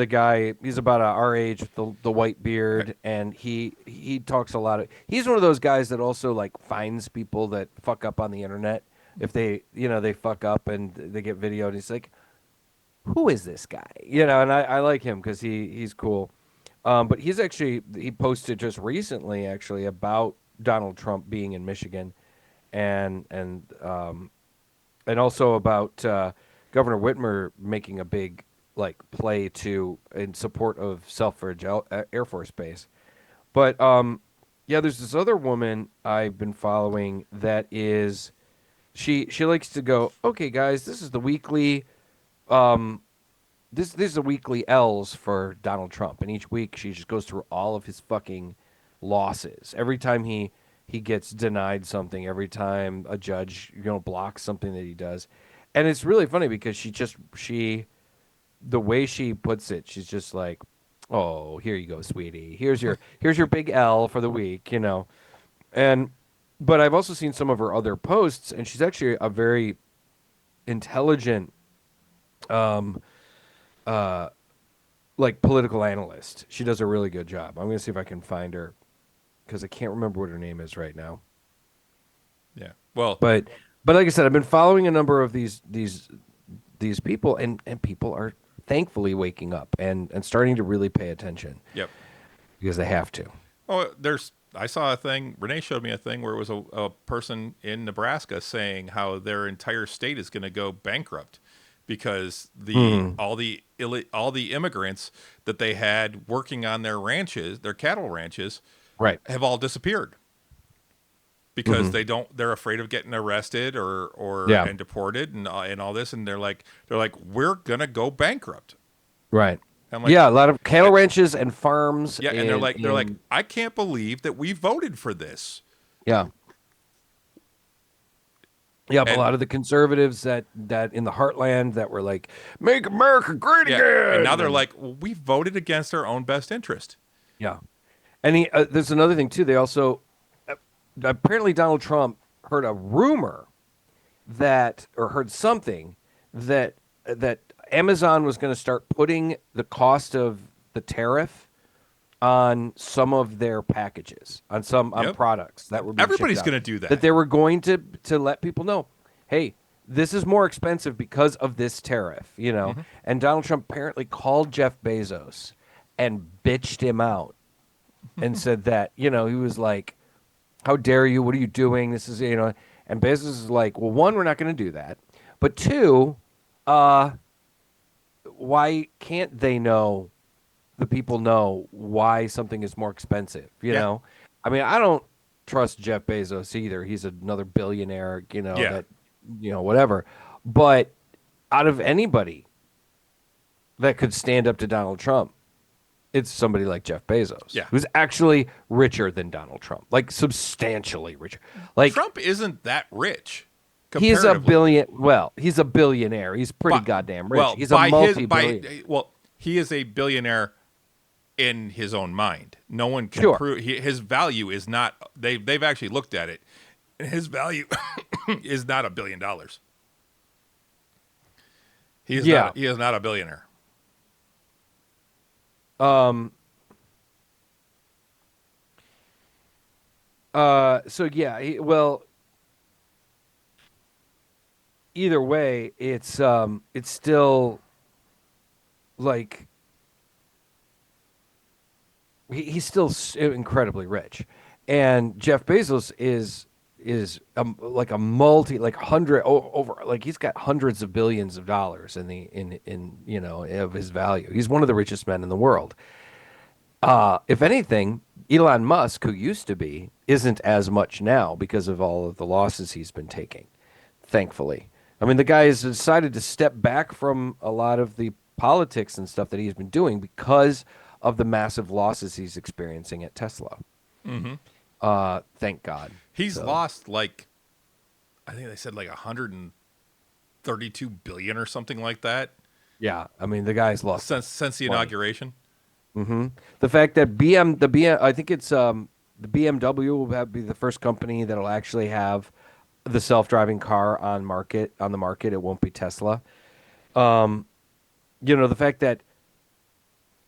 guy. He's about our age with the white beard, and he talks a lot of. He's one of those guys that also like finds people that fuck up on the internet. If they fuck up and they get videoed, he's like, who is this guy? And I like him because he's cool. But he posted just recently actually about Donald Trump being in Michigan, and also about Governor Whitmer making a big like play in support of Selfridge Air Force Base. But yeah, there's this other woman I've been following that is she likes to go, okay guys, this is the weekly this is the weekly L's for Donald Trump, and each week she just goes through all of his fucking losses. Every time he gets denied something, every time a judge blocks something that he does. And it's really funny because the way she puts it, she's just like, "Oh, here you go, sweetie. Here's your big L for the week," But I've also seen some of her other posts, and she's actually a very intelligent like political analyst. She does a really good job. I'm going to see if I can find her because I can't remember what her name is right now. yeah. Well, But like I said, I've been following a number of these people, and people are thankfully waking up and starting to really pay attention. yep. Because they have to. Oh, I saw a thing. Renee showed me a thing where it was a person in Nebraska saying how their entire state is going to go bankrupt because all the immigrants that they had working on their ranches, their cattle ranches, Right. have all disappeared because they're afraid of getting arrested or Yeah. and deported and all this, and they're like we're gonna go bankrupt. Right. I'm like, Yeah, a lot of cattle ranches and farms. yeah, and they're like I can't believe that we voted for this. Yeah. Yeah, but a And- lot of the conservatives that in the heartland that were like, "Make America great Yeah, again," and now they're like, well, we voted against our own best interest. yeah. And there's another thing too. They also apparently Donald Trump heard a rumor or heard something that Amazon was going to start putting the cost of the tariff on some of their packages, on Yep. products that were being Everybody's shipped out. going to do that. That they were going to let people know, hey, this is more expensive because of this tariff, And Donald Trump apparently called Jeff Bezos and bitched him out and said that, he was like, how dare you? What are you doing? This is, and Bezos is like, well, one, we're not going to do that. But two, why can't the people know why something is more expensive, know? I mean, I don't trust Jeff Bezos either. He's another billionaire, that, whatever. But out of anybody that could stand up to Donald Trump, It's somebody like Jeff Bezos, Yeah. who's actually richer than Donald Trump, like substantially richer. Like Trump isn't that rich he's a comparatively. he's a billionaire. He's pretty But, goddamn rich. well, He's a multi-billionaire. he is a billionaire in his own mind. No one can Sure. prove his value is not. They've actually looked at it. His value is not $1 billion. He is Yeah. not. He is not a billionaire. So yeah, well, either way, it's still like he's still incredibly rich, and Jeff Bezos is like a multi like over like he's got hundreds of billions of dollars in of his value. He's one of the richest men in the world. If anything, Elon Musk, who used to be, isn't as much now because of all of the losses he's been taking. Thankfully, I mean, the guy has decided to step back from a lot of the politics and stuff that he's been doing because of the massive losses he's experiencing at Tesla. Thank God. He's So, lost like, I think they said like 132 billion or something like that yeah, I mean, the guy's lost. since the inauguration. The fact that I think it's the BMW will be the first company that'll actually have the self-driving car on the market. It won't be Tesla. The fact that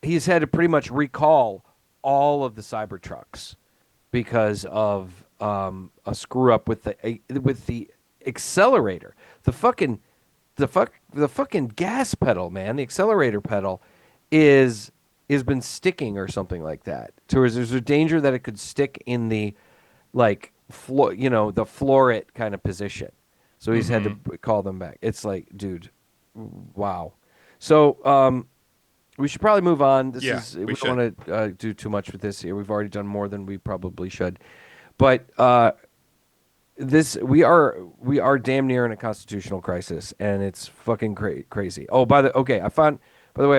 he's had to pretty much recall all of the Cybertrucks because of a screw up with the accelerator. The fucking gas pedal, man. The accelerator pedal has been sticking or something like that. So there's a danger that it could stick in the like floor, the floor it kind of position. So he's had to call them back. It's like, dude, wow. So we should probably move on. We we don't want to do too much with this here. We've already done more than we probably should. But we are damn near in a constitutional crisis, and it's fucking crazy. Oh, by the way, I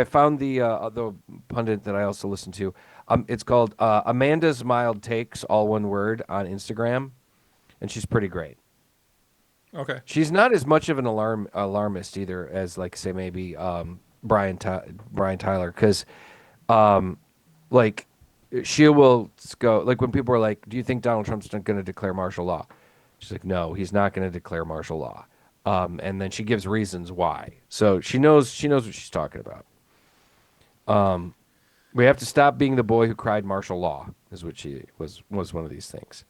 found the pundit that I also listen to. It's called Amanda's Mild Takes, all one word, on Instagram, and she's pretty great. Okay. She's not as much of an alarmist either as, like, say, maybe Brian Tyler, because like she will go like when people are like, "Do you think Donald Trump's going to declare martial law?" She's like, "No, he's not going to declare martial law." And then she gives reasons why. So she knows what she's talking about. We have to stop being the boy who cried martial law, is what she was one of these things.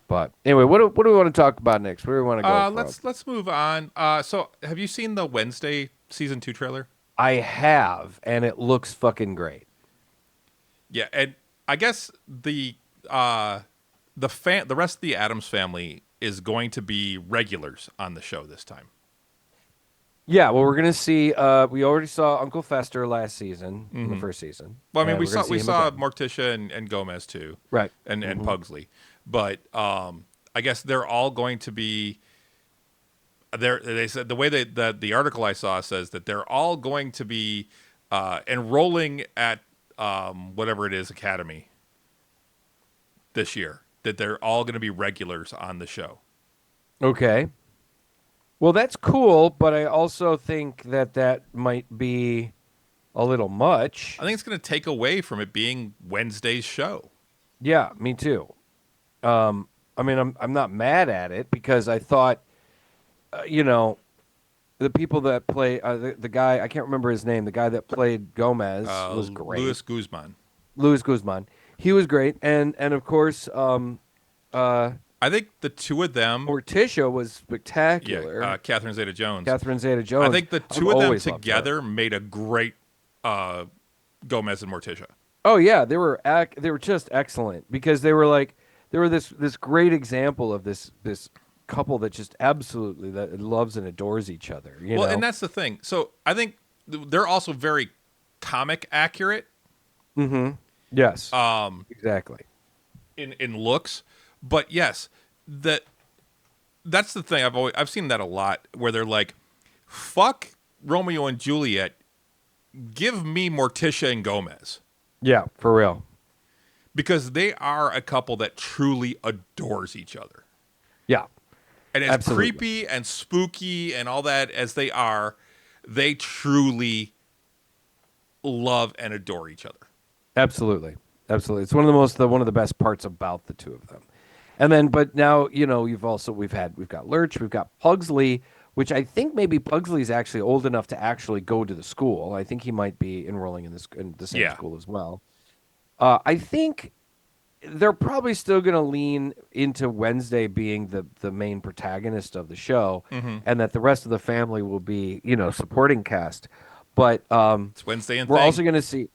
But anyway, what do we want to talk about next? Where do we want to go? Let's move on. So have you seen the Wednesday season 2 trailer? I have, and it looks fucking great. Yeah, and I guess the rest of the Addams family is going to be regulars on the show this time. Yeah, well, we're gonna see. We already saw Uncle Fester last season, in the first season. Well, I mean, and we we're gonna saw see him again. Morticia and Gomez too, Right, and Pugsley, but I guess they're all going to be. They said the way the article I saw says that they're all going to be enrolling at whatever it is academy this year. That they're all going to be regulars on the show. Okay. Well, that's cool, but I also think that might be a little much. I think it's going to take away from it being Wednesday's show. Yeah, me too. I mean, I'm not mad at it because I thought, the people that play the guy, I can't remember his name, the guy that played Gomez was great. Luis Guzman. He was great, and of course, I think the two of them, Morticia was spectacular. yeah, Catherine Zeta-Jones. I think the two of them together made a great Gomez and Morticia. Oh yeah, they were just excellent because they were this great example of this couple that just absolutely that loves and adores each other. You know? And that's the thing. So I think they're also very comic accurate. Mm-hmm. Yes. Exactly. In looks, but yes, that's the thing. I've seen that a lot where they're like, "Fuck Romeo and Juliet, give me Morticia and Gomez." Yeah, for real. because they are a couple that truly adores each other. Yeah, And as absolutely. creepy and spooky and all that as they are, they truly love and adore each other. Absolutely. Absolutely. It's one of the best parts about the two of them. And then, but now, we've got Lurch, we've got Pugsley, which I think maybe Pugsley's actually old enough to actually go to the school. I think he might be enrolling in the same Yeah. school as well. I think they're probably still going to lean into Wednesday being the main protagonist of the show, Mm-hmm. and that the rest of the family will be, supporting cast. But It's Wednesday and we're Thing. also going to see,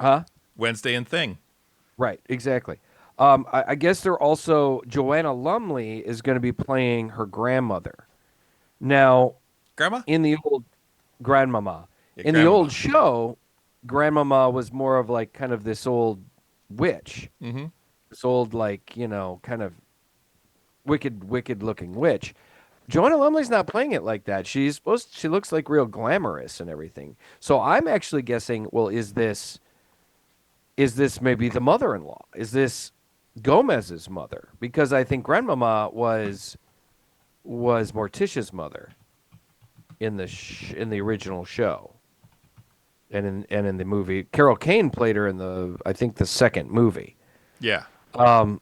huh? Wednesday and Thing. Right, exactly. I guess they're also Joanna Lumley is going to be playing her grandmother. Now, Grandma? in the old grandmama, Yeah, in the old Grandmama. show, grandmama was more of like kind of this old witch, Mm-hmm. this old like kind of wicked looking witch. Joanna Lumley's not playing it like that. She looks like real glamorous and everything. So I'm actually guessing, well, is this maybe the mother-in-law? Is this Gomez's mother? Because I think Grandmama was Morticia's mother in the original show, and in the movie. Carol Kane played her in I think the second movie, Yeah, um,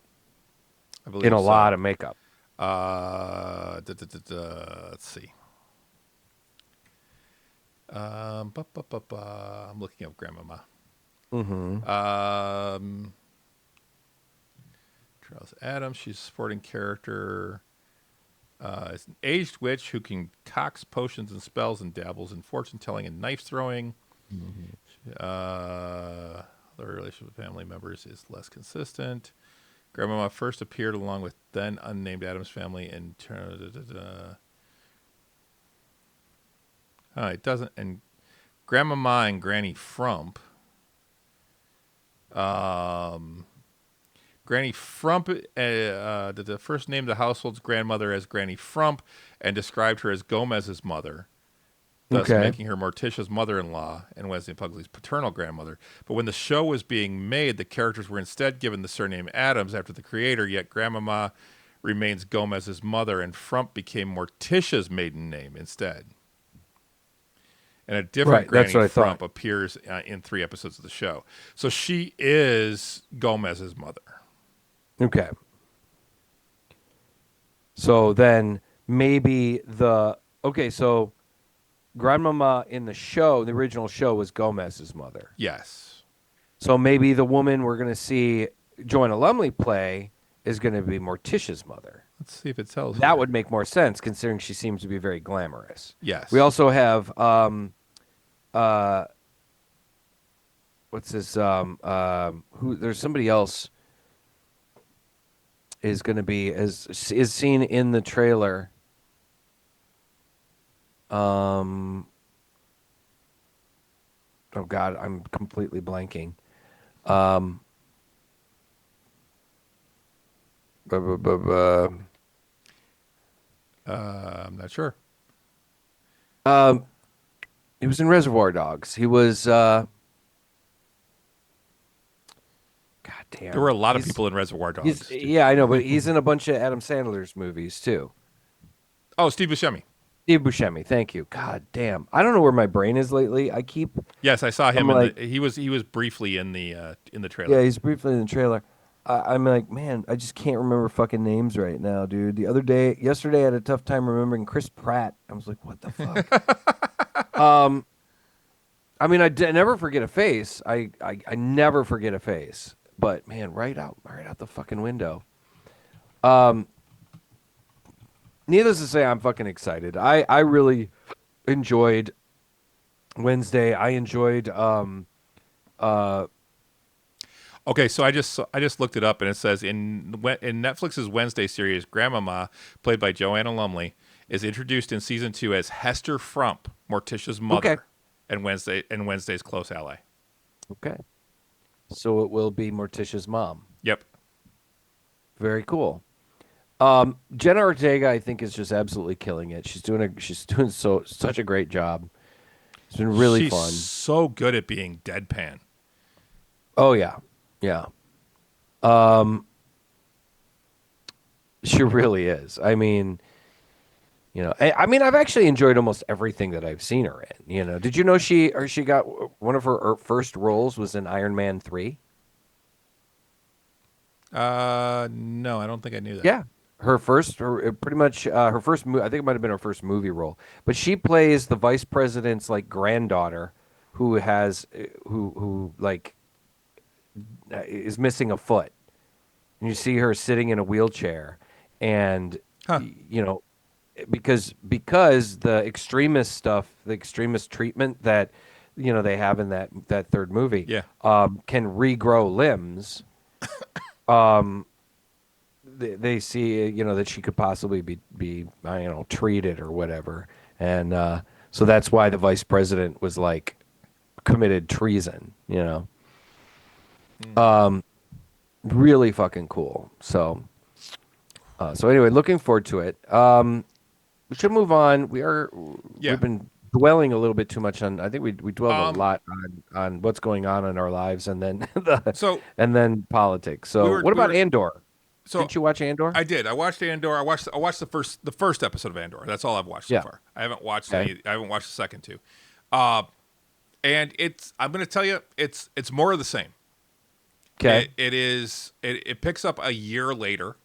I in believe a so. lot of makeup. Let's see. I'm looking up Grandmama. Mm-hmm. Charles Adams. She's a supporting character. Is an aged witch who concocts potions and spells and dabbles in fortune telling and knife throwing. The relationship with family members is less consistent. Grandmama first appeared along with then unnamed Adams family in. It doesn't. And Grandmama and Granny Frump. Granny Frump first named the household's grandmother as Granny Frump and described her as Gomez's mother, thus Okay. making her Morticia's mother-in-law and Wesley Pugsley's paternal grandmother. But when the show was being made, the characters were instead given the surname Adams after the creator, yet Grandmama remains Gomez's mother, and Frump became Morticia's maiden name instead. And a different Right. That's Granny what I Frump thought. appears in 3 episodes of the show. So she is Gomez's mother. Okay. So then maybe so Grandmama in the original show was Gomez's mother. Yes. So maybe the woman we're going to see Joanna Lumley play is going to be Morticia's mother. Let's see if it tells That here. would make more sense considering she seems to be very glamorous. Yes. We also have what's this who there's somebody else is going to be is seen in the trailer. Oh God, I'm completely blanking. Um, bu- bu- bu- bu- I'm not sure. um, he was in Reservoir Dogs. He was. God damn. There were a lot of people in Reservoir Dogs. Yeah, I know, but he's in a bunch of Adam Sandler's movies too. Oh, Steve Buscemi. Steve Buscemi, thank you. God damn, I don't know where my brain is lately. Yes, I saw him. I'm like, He was briefly in the trailer. yeah, he's briefly in the trailer. I'm like, man, I just can't remember fucking names right now, dude. Yesterday, I had a tough time remembering Chris Pratt. I was like, what the fuck? I mean, never forget a face. I never forget a face. But man, right out the fucking window. Needless to say, I'm fucking excited. I really enjoyed Wednesday. I enjoyed Okay, so I just looked it up, and it says in Netflix's Wednesday series, Grandmama, played by Joanna Lumley, is introduced in season 2 as Hester Frump, Morticia's mother, Okay. and Wednesday's close ally. Okay. So it will be Morticia's mom. Yep. Very cool. Jenna Ortega, I think, is just absolutely killing it. She's doing such a great job. It's been really She's fun. so good at being deadpan. Oh yeah, yeah. Um, she really is. I mean, I mean, I've actually enjoyed almost everything that I've seen her in. Did you know she got one of her first roles was in Iron Man 3? No, I don't think I knew that. Yeah. Pretty much her first movie. I think it might have been her first movie role. But she plays the vice president's like granddaughter, who has who like is missing a foot, and you see her sitting in a wheelchair, and Huh. because the extremist stuff, the extremist treatment that they have in that third movie, Yeah. can regrow limbs. They see that she could possibly be treated or whatever, and so that's why the vice president was like committed treason. Really fucking cool. So anyway, looking forward to it. We should move on. Yeah. We've been dwelling a little bit too much on. I think we dwelled a Um. lot on what's going on in our lives, and then the So and then politics. we So were what we about were Andor? so Didn't you watch Andor? I did. I watched Andor. I watched the first episode of Andor. That's all I've watched so Yeah. far. I haven't watched Okay. any. I haven't watched the second two. Uh, and I'm going to tell you, it's more of the same. Okay. It is. It picks up a year later.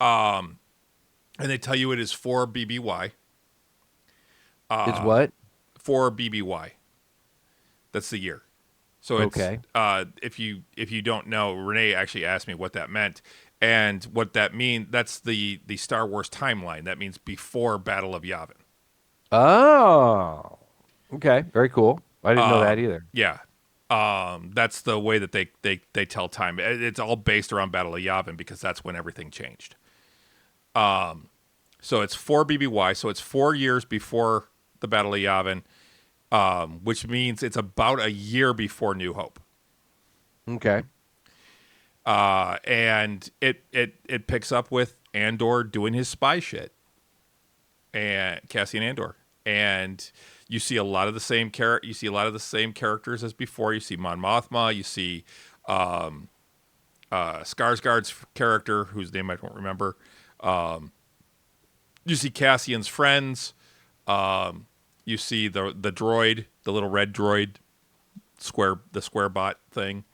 And they tell you it is for BBY. It's what? For BBY. That's the year. So it's Okay. if you don't know, Renee actually asked me what that meant, and what that means. That's the Star Wars timeline. That means before Battle of Yavin. Oh. Okay. Very cool. I didn't know that either. Yeah. That's the way that they tell time. It's all based around Battle of Yavin because that's when everything changed. So it's for BBY. So it's 4 years before the Battle of Yavin, which means it's about a year before New Hope. Okay. And it picks up with Andor doing his spy shit, and Cassian Andor, and you see a lot of the same You see a lot of the same characters as before. You see Mon Mothma. You see Skarsgård's character, whose name I don't remember. You see Cassian's friends. You see the droid, the little red droid, the square bot thing.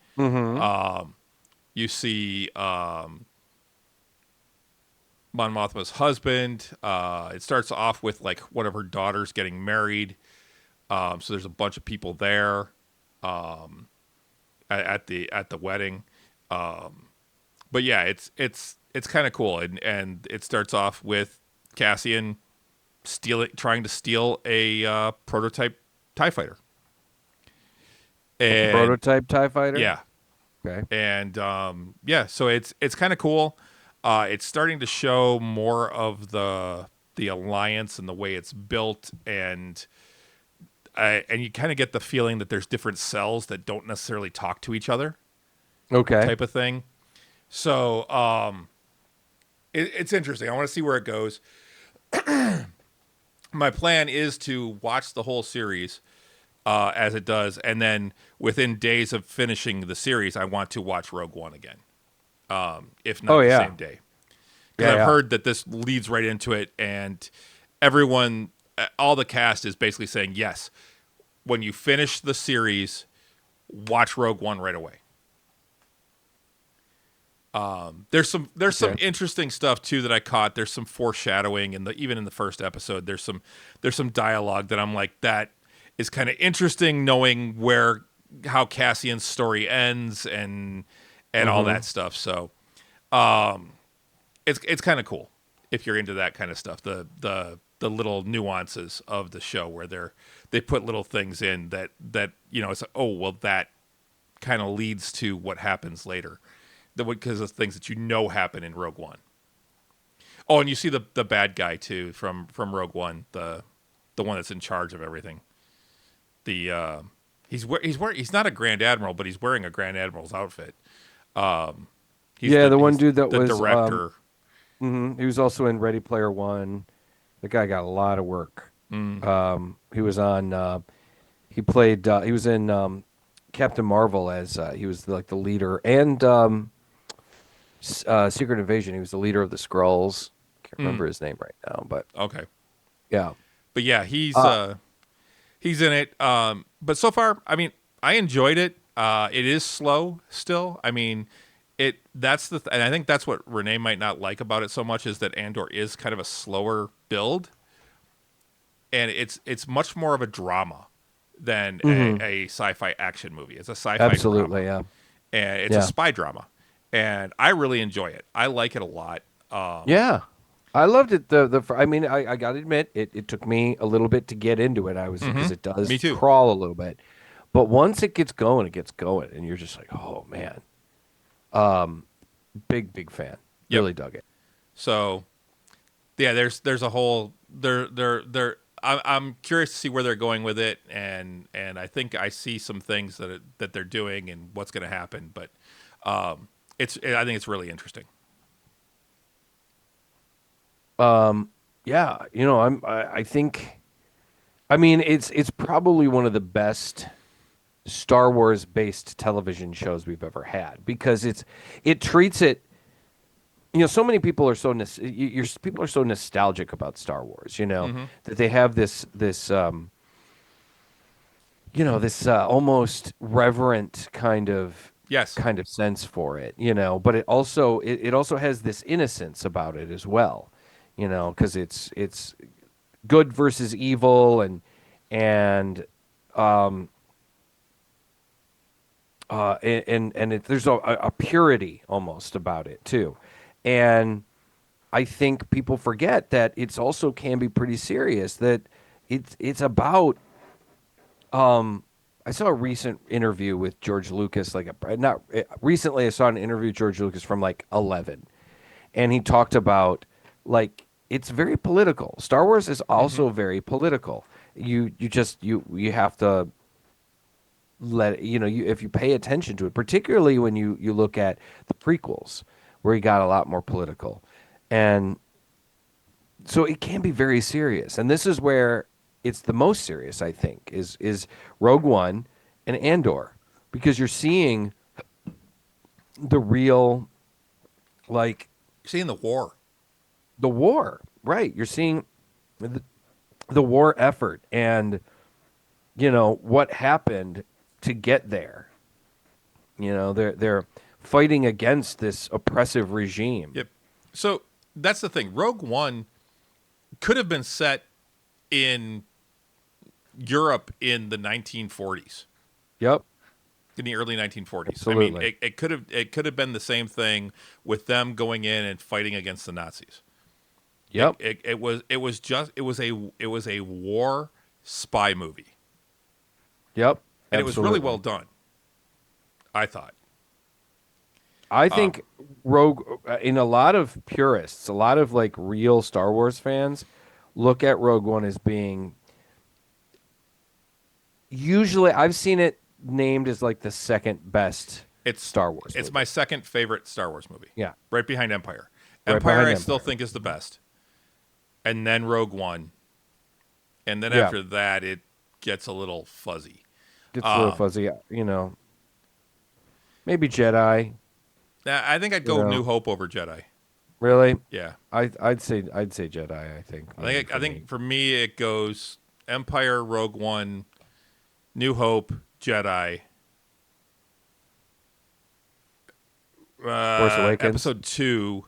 You see Mon Mothma's husband. It starts off with like one of her daughters getting married. So there's a bunch of people there at the wedding. But yeah, it's kind of cool, and it starts off with Cassian trying to steal a prototype TIE fighter. And Prototype TIE fighter? yeah, Okay. and yeah, so it's kind of cool. It's starting to show more of the alliance and the way it's built, and you kind of get the feeling that there's different cells that don't necessarily talk to each other, Okay. type of thing. So it's interesting. I want to see where it goes. My plan is to watch the whole series as it does, and then within days of finishing the series, I want to watch Rogue One again, if not Oh, the yeah. same day. Because Yeah, I've yeah. heard that this leads right into it, and everyone, all the cast is basically saying, yes, when you finish the series, watch Rogue One right away. There's some Okay. interesting stuff too that I caught. There's some foreshadowing even in the first episode. There's some dialogue that I'm like, that is kind of interesting, knowing how Cassian's story ends and all that stuff. So it's kind of cool if you're into that kind of stuff. The little nuances of the show where they put little things in that it's like, oh well, that kind of leads to what happens later, because of things that happen in Rogue One. Oh, and you see the bad guy too from Rogue One, the one that's in charge of everything. He's not a Grand Admiral, but he's wearing a Grand Admiral's outfit. Yeah, the one He's dude that the was director. he was also in Ready Player One. The guy got a lot of work. He was on he was in Captain Marvel as he was like the leader, and Secret Invasion. He was the leader of the Skrulls. Can't remember his name right now, but Okay. yeah. But yeah, he's in it. But so far, I mean, I enjoyed it. It is slow still. I mean, and I think that's what Renee might not like about it so much is that Andor is kind of a slower build, and it's much more of a drama than a sci-fi action movie. It's a sci-fi Absolutely, drama, and it's a yeah. spy drama, and I really enjoy it. I like it a lot. Yeah, I loved it. I mean, I got to admit, it took me a little bit to get into it. I was because it Me does too. crawl a little bit, but once it gets going, and you're just like, oh man, big fan. Yep. Really dug it. So, yeah, there's a whole I'm curious to see where they're going with it, and I think I see some things that they're doing and what's going to happen. But I think it's really interesting. Yeah, I think, I mean, it's probably one of the best Star Wars based television shows we've ever had because it treats it. So many people are people are so nostalgic about Star Wars. That they have this almost reverent Yes. kind of sense for it. But it also has this innocence about it as well. Because it's good versus evil um there's a purity almost about it too. And I think people forget that it's also can be pretty serious, that it's about I saw a recent interview with George Lucas, not recently. I saw an interview with George Lucas from like 11, and he talked about like it's very political. Star Wars is also very political. You have to if you pay attention to it, particularly when you look at the prequels, where he got a lot more political, and so it can be very serious. And this is where it's the most serious, I think, is Rogue One and Andor, because you're seeing the real, like, You're seeing the war. the war, right? You're seeing the war effort and what happened to get there. They're fighting against this oppressive regime. Yep. So that's the thing. Rogue One could have been set in Europe in the 1940s. Yep. In the early 1940s. Absolutely. I mean, it could have been the same thing with them going in and fighting against the Nazis. Yep. It was a war spy movie. Yep. And it was really Absolutely. well done, I thought. I think Rogue, in a lot of purists, a lot of like real Star Wars fans, look at Rogue One as being. Usually, I've seen it named as like the second best It's Star Wars. It's movie. my second favorite Star Wars movie. Yeah. Right behind Empire. Right Empire behind I still Empire. think is the best. And then Rogue One. And then Yeah. after that it gets a little fuzzy. Gets a little fuzzy, Maybe Jedi. I think I'd go New Hope over Jedi. Really? Yeah. I'd say Jedi. I think. I think for me it goes Empire, Rogue One, New Hope, Jedi. Force Awakens. Episode 2,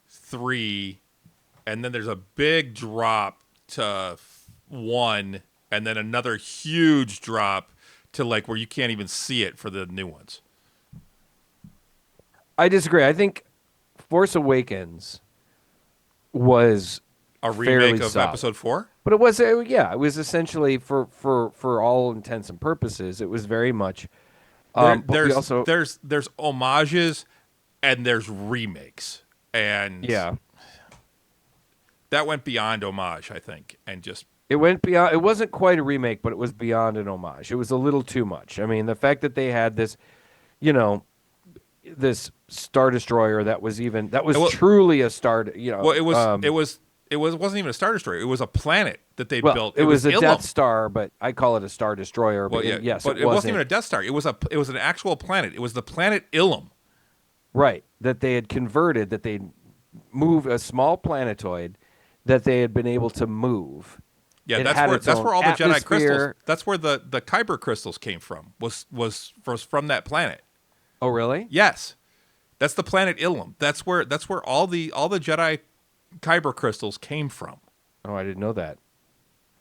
3, and then there's a big drop to 1, and then another huge drop to like where you can't even see it for the new ones. I disagree. I think Force Awakens was A fairly remake of solid. Episode 4? But it was it was essentially for all intents and purposes, it was very much. But we also There's homages and there's remakes, and that went beyond homage, I think, and just it went beyond. It wasn't quite a remake, but it was beyond an homage. It was a little too much. I mean, the fact that they had this, this Star Destroyer that was truly a star. well, it wasn't even a Star Destroyer. It was a planet that they Well, built. it was a Ilum. Death Star, but I call it a Star Destroyer. Well, But yeah, yes, but it wasn't even a Death Star. It was an actual planet. It was the planet Ilum. right, that they had converted, that they'd move a small planetoid that they had been able to move. Yeah, It that's had where its own all the Jedi crystals. atmosphere. That's where the Kyber crystals came from. Was from that planet. Oh, really? Yes, that's the planet Ilum. That's where all the Jedi Kyber crystals came from. Oh, I didn't know that.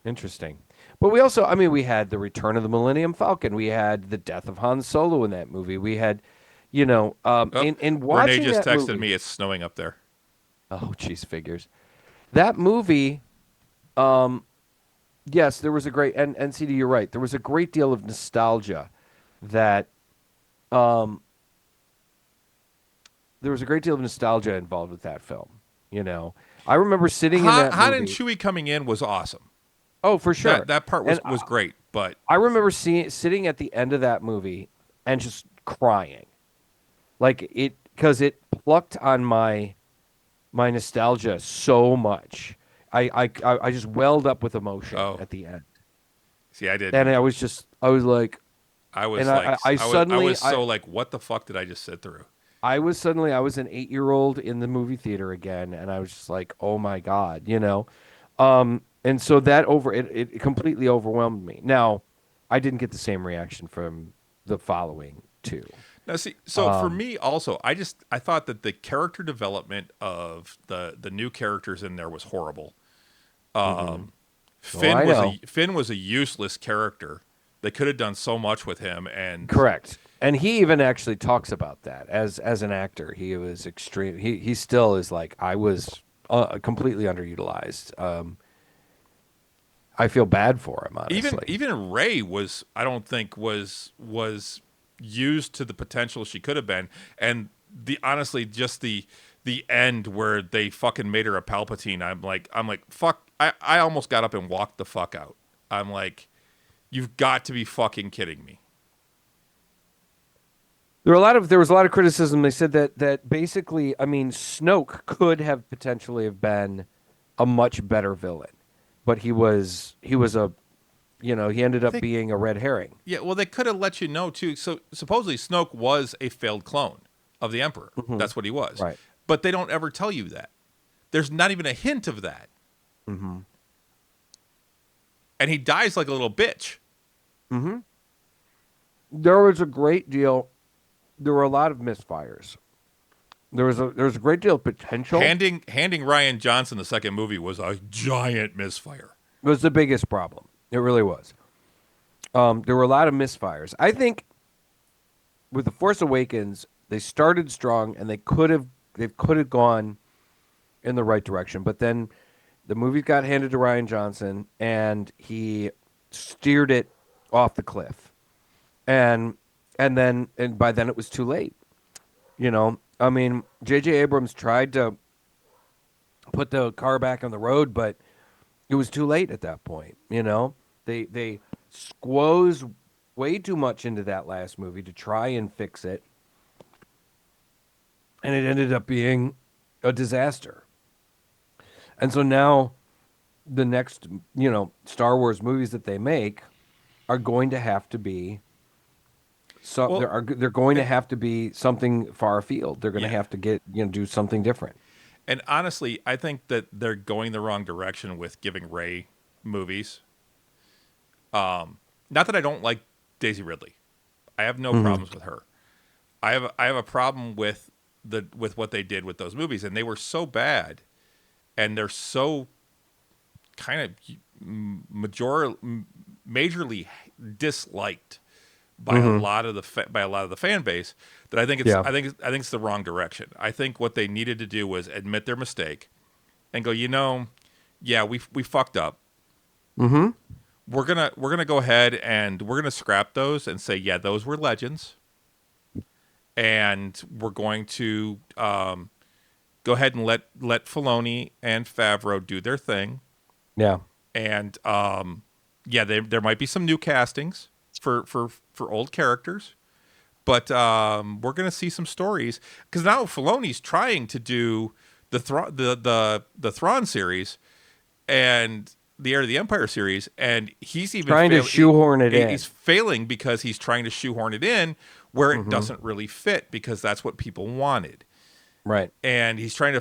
Interesting. But we also, I mean, we had the Return of the Millennium Falcon. We had the death of Han Solo in that movie. We had, Oh, in Renee watching just that texted movie, me. It's snowing up there. oh, geez, figures. That movie, yes, there was a great, and CD, you're right. There was a great deal of nostalgia that, there was a great deal of nostalgia involved with that film. I remember sitting in that Han movie. and Chewie coming in was awesome. Oh, for sure. That part was And was great. But I remember sitting at the end of that movie and just crying, like because it plucked on my nostalgia so much. I just welled up with emotion at the end, see, I did. and I was like, I was and like, I suddenly was so like, what the fuck did I just sit through? I was an 8-year-old in the movie theater again, and I was just like, oh my God. And so that it completely overwhelmed me. Now, I didn't get the same reaction from the following two. Now, see, so for me also, I thought that the character development of the new characters in there was horrible. Finn was a useless character. They could have done so much with him, and Correct. And he even actually talks about that as an actor. He was extreme. He still is like, I was completely underutilized. I feel bad for him, honestly. Even Rey was, I don't think was used to the potential she could have been, and honestly just the end where they fucking made her a Palpatine. I'm like fuck. I almost got up and walked the fuck out. I'm like, you've got to be fucking kidding me. There was a lot of criticism. They said that basically, I mean, Snoke could have potentially have been a much better villain, but he was a, he ended up being a red herring. Yeah, well, they could have let you know too. So supposedly Snoke was a failed clone of the Emperor. Mm-hmm. That's what he was. Right. But they don't ever tell you that. There's not even a hint of that. Mm-hmm. And he dies like a little bitch. Mm-hmm. There was a great deal. There were a lot of misfires. There was a great deal of potential. Handing Rian Johnson the second movie was a giant misfire. It was the biggest problem. It really was. There were a lot of misfires. I think with The Force Awakens, they started strong and they could have gone in the right direction, but then the movie got handed to Rian Johnson and he steered it off the cliff. And by then it was too late. I mean, J.J. Abrams tried to put the car back on the road, but it was too late at that point. They squoze way too much into that last movie to try and fix it, and it ended up being a disaster. And so now the next, Star Wars movies that they make are going to have to be they're going to have to be something far afield. They're going to have to do something different. And honestly, I think that they're going the wrong direction with giving Rey movies. Not that I don't like Daisy Ridley. I have no problems with her. I have a problem with what they did with those movies, and they were so bad, and they're so kind of majorly disliked by a lot of the fan base that I think it's the wrong direction. I think what they needed to do was admit their mistake and go, we fucked up. Mm-hmm. We're gonna go ahead and we're gonna scrap those and say, those were legends, and we're going to go ahead and let Filoni and Favreau do their thing. Yeah, and there might be some new castings for old characters, but we're gonna see some stories because now Filoni's trying to do the Thrawn series, and the Heir to the Empire series, and he's even trying to shoehorn it in. He's failing because he's trying to shoehorn it in where it Mm-hmm. doesn't really fit because that's what people wanted. Right. And he's trying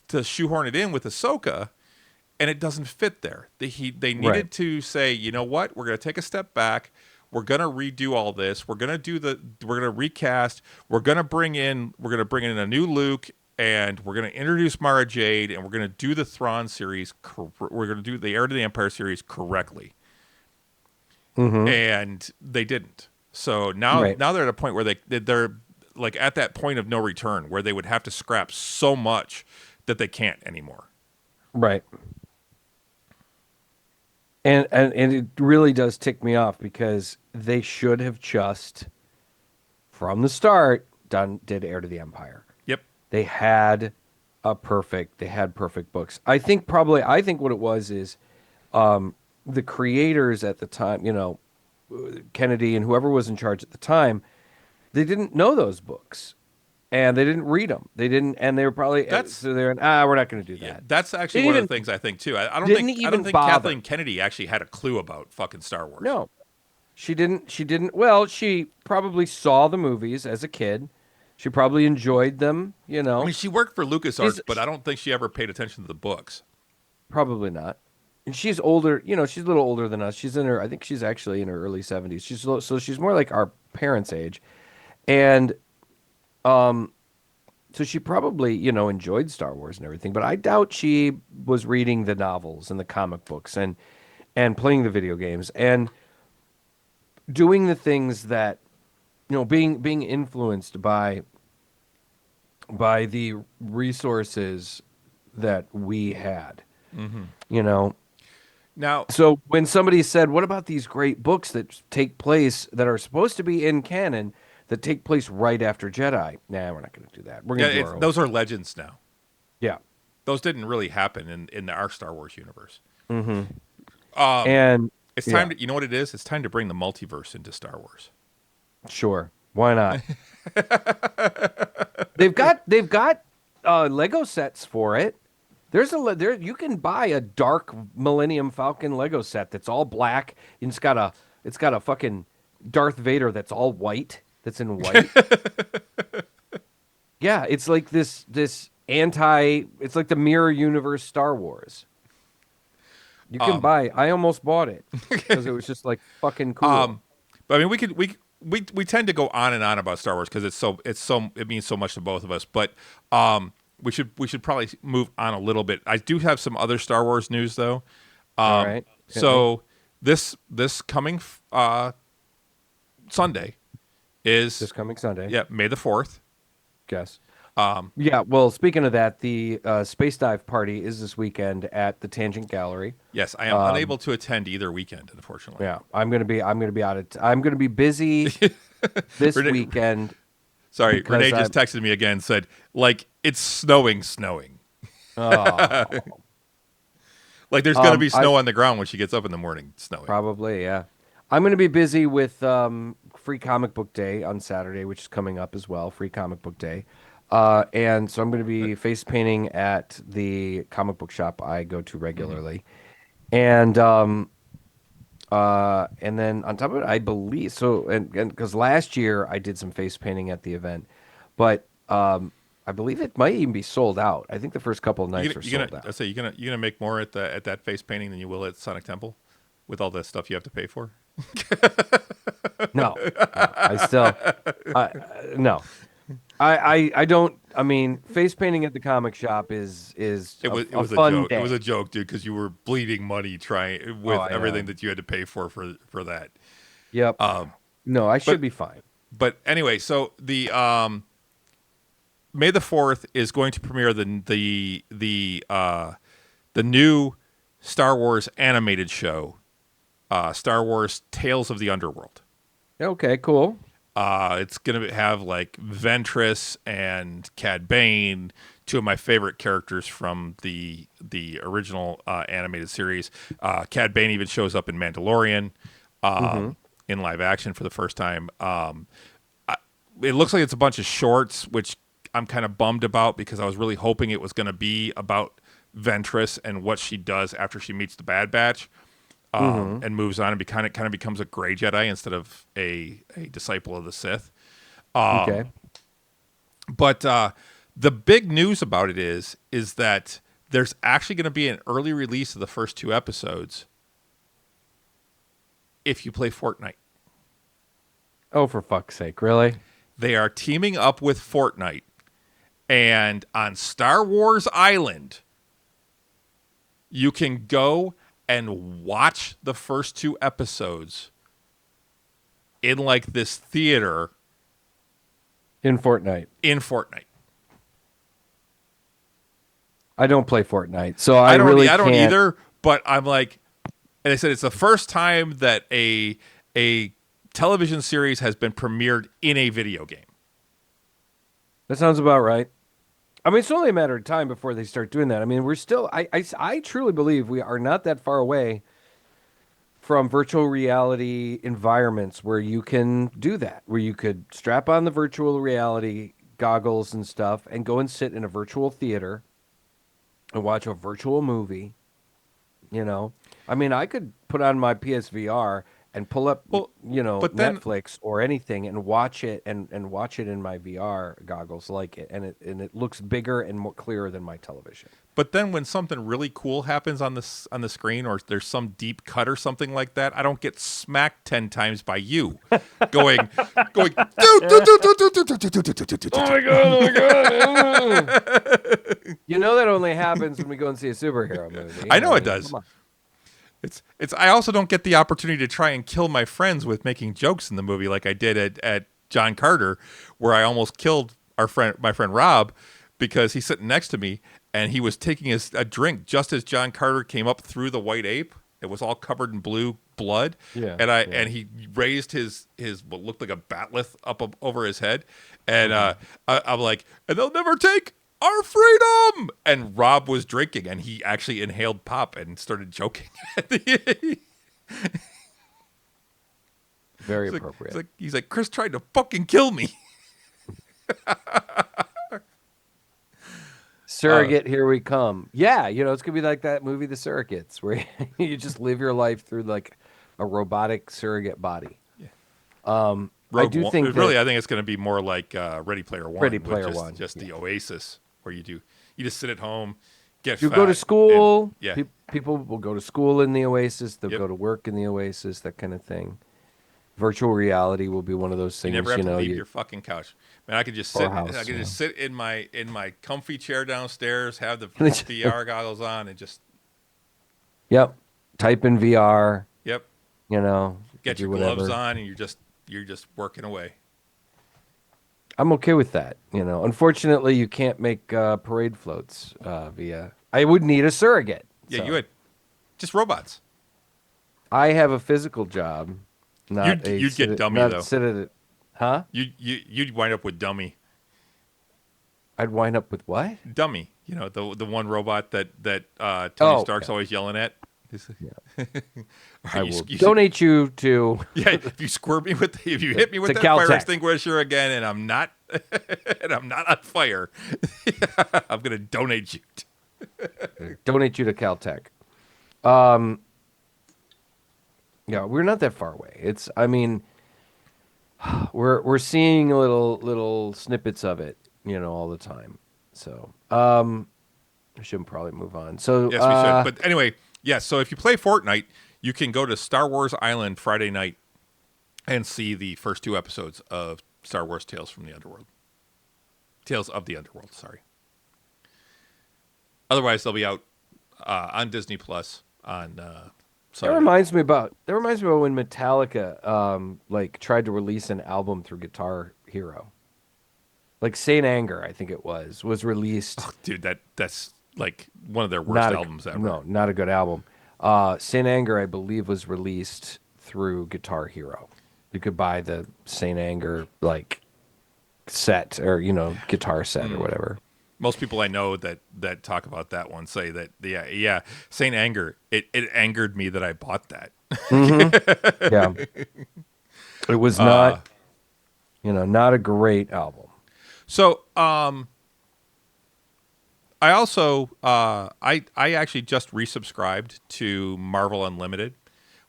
to shoehorn it in with Ahsoka, and it doesn't fit there. They needed Right. to say, you know what, we're going to take a step back. We're going to redo all this. We're going to recast. We're going to bring in a new Luke, and we're going to introduce Mara Jade, and we're going to do the Thrawn series. We're going to do the Heir to the Empire series correctly. Mm-hmm. And they didn't. So now Right. they're at a point where they're like at that point of no return where they would have to scrap so much that they can't anymore. Right. And it really does tick me off because they should have just from the start did Heir to the Empire. Yep. They had perfect books. I think what it was is the creators at the time, Kennedy and whoever was in charge at the time, they didn't know those books. And they didn't read them. They didn't, and they were probably we're not going to do that. Yeah, that's actually Didn't one even- of the things I think too. I don't didn't think even bother. Kathleen Kennedy actually had a clue about fucking Star Wars. No, she didn't. She didn't. Well, she probably saw the movies as a kid. She probably enjoyed them. I mean, she worked for LucasArts, but I don't think she ever paid attention to the books. Probably not. And she's older. She's a little older than us. I think she's actually in her early 70s. So she's more like our parents' age, and so she probably enjoyed Star Wars and everything. But I doubt she was reading the novels and the comic books and playing the video games and doing the things that being influenced by the resources that we had. Mm-hmm. Now, So when somebody said, "What about these great books that take place that are supposed to be in canon that take place right after Jedi?" Nah, we're not going to do that. We're going to do our own. those are legends now. Yeah. Those didn't really happen in our Star Wars universe. Mm-hmm. And it's time to, you know what it is? It's time to bring the multiverse into Star Wars. Sure, why not? they've got Lego sets for it. You can buy a dark Millennium Falcon Lego set that's all black and it's got a fucking Darth Vader that's all white. That's in white. Yeah, it's like this it's like the mirror universe Star Wars. You can buy. I almost bought it because it was just like fucking cool. But I mean, we tend to go on and on about Star Wars because it means so much to both of us. But we should probably move on a little bit. I do have some other Star Wars news though. All right. So this coming Sunday is This coming Sunday. Yeah, May the 4th. Guess. Yeah, well, speaking of that, the Space Dive party is this weekend at the Tangent Gallery. Yes, I am unable to attend either weekend, unfortunately. Yeah, I'm gonna be I'm gonna be busy this weekend. Sorry, because Renee just texted me again, said, like, it's snowing. Oh, Like, there's going to be snow on the ground when she gets up in the morning, snowing. probably, yeah. I'm gonna be busy with Free Comic Book Day on Saturday, which is coming up as well. Free Comic Book Day. And so I'm going to be face painting at the comic book shop I go to regularly. And then on top of it, I believe so. And because last year I did some face painting at the event, but I believe it might even be sold out. I think the first couple of nights were sold out. I say you're gonna make more at that face painting than you will at Sonic Temple, with all the stuff you have to pay for. No, no. I don't. I mean, face painting at the comic shop is It was a fun joke. day. It was a joke, dude, because you were bleeding money trying with I everything know. that you had to pay for that. Yep. No, I should be fine. But anyway, so the May the 4th is going to premiere the new Star Wars animated show, Star Wars Tales of the Underworld. Okay, cool. It's going to have like Ventress and Cad Bane, two of my favorite characters from the original animated series. Cad Bane even shows up in Mandalorian in live action for the first time. It looks like it's a bunch of shorts, which I'm kind of bummed about because I was really hoping it was going to be about Ventress and what she does after she meets the Bad Batch, and moves on and kind of becomes a gray Jedi instead of a disciple of the Sith. Okay. But the big news about it is that there's actually going to be an early release of the first 2 episodes if you play Fortnite. Oh, for fuck's sake, really? They are teaming up with Fortnite, and on Star Wars Island, you can go and watch the first 2 episodes in like this theater In Fortnite. in Fortnite. I don't play Fortnite, so I don't really don't can't. either, but I'm like, and I said it's the first time that a television series has been premiered in a video game. That sounds about right. I mean, it's only a matter of time before they start doing that. I mean, we're still, I truly believe we are not that far away from virtual reality environments where you can do that, where you could strap on the virtual reality goggles and stuff and go and sit in a virtual theater and watch a virtual movie. You know, I mean, I could put on my PSVR and pull up, Well, but then- Netflix or anything and watch it and watch it in my VR goggles, like it, and it looks bigger and more clearer than my television. But then when something really cool happens on the screen, or there's some deep cut or something like that, I don't get smacked 10 times by you going. Oh my god! You know that only happens when we go and see a superhero movie. I know it mean, does. come on. It's. I also don't get the opportunity to try and kill my friends with making jokes in the movie like I did at John Carter, where I almost killed my friend Rob, because he's sitting next to me and he was taking a drink just as John Carter came up through the white ape. It was all covered in blue blood. Yeah, And he raised his what looked like a batleth up over his head, and I'm like, and they'll never take our freedom. And Rob was drinking, and he actually inhaled pop and started joking. Very appropriate. He's like, Chris tried to fucking kill me. Surrogate, here we come. Yeah, it's gonna be like that movie, The Surrogates, where you just live your life through like a robotic surrogate body. Yeah. I do think I think it's going to be more like Ready Player One. One, just the oasis where you just sit at home, get you fat, go to school. and, People will go to school in the oasis. They'll Yep. go to work in the oasis. That kind of thing. Virtual reality will be one of those things. You never have to leave your fucking couch. Man, I could just sit. House, I could just sit in my comfy chair downstairs, have the VR goggles on, and just. Yep. Type in VR. Yep. Get Get your gloves on, and you're just working away. I'm okay with that. Unfortunately, you can't make parade floats via. I would need a surrogate. Yeah, so. you would. Just robots. I have a physical job. You'd get dummy though. Huh? You'd wind up with dummy. I'd wind up with what? Dummy. The one robot that Tony Stark's always yelling at. I will donate you to. Yeah, if you hit me with that Caltech. fire extinguisher again, and I'm not on fire, I'm gonna donate you. Donate you to Caltech. Yeah, we're not that far away. We're seeing little snippets of it, all the time. So, I should probably move on. So, Yes, we should. But anyway, so if you play Fortnite, you can go to Star Wars Island Friday night and see the first 2 episodes of Star Wars Tales of the Underworld, sorry. Otherwise, they'll be out on Disney Plus on That reminds me about when Metallica tried to release an album through Guitar Hero. Like Saint Anger, I think it was released. Oh, dude, that's like one of their worst albums ever. No, not a good album. Saint Anger, I believe, was released through Guitar Hero. You could buy the Saint Anger set or guitar set or whatever. Most people I know that talk about that one say that Saint Anger, it angered me that I bought that. Mm-hmm. Yeah, it was not not a great album. So I also I actually just resubscribed to Marvel Unlimited,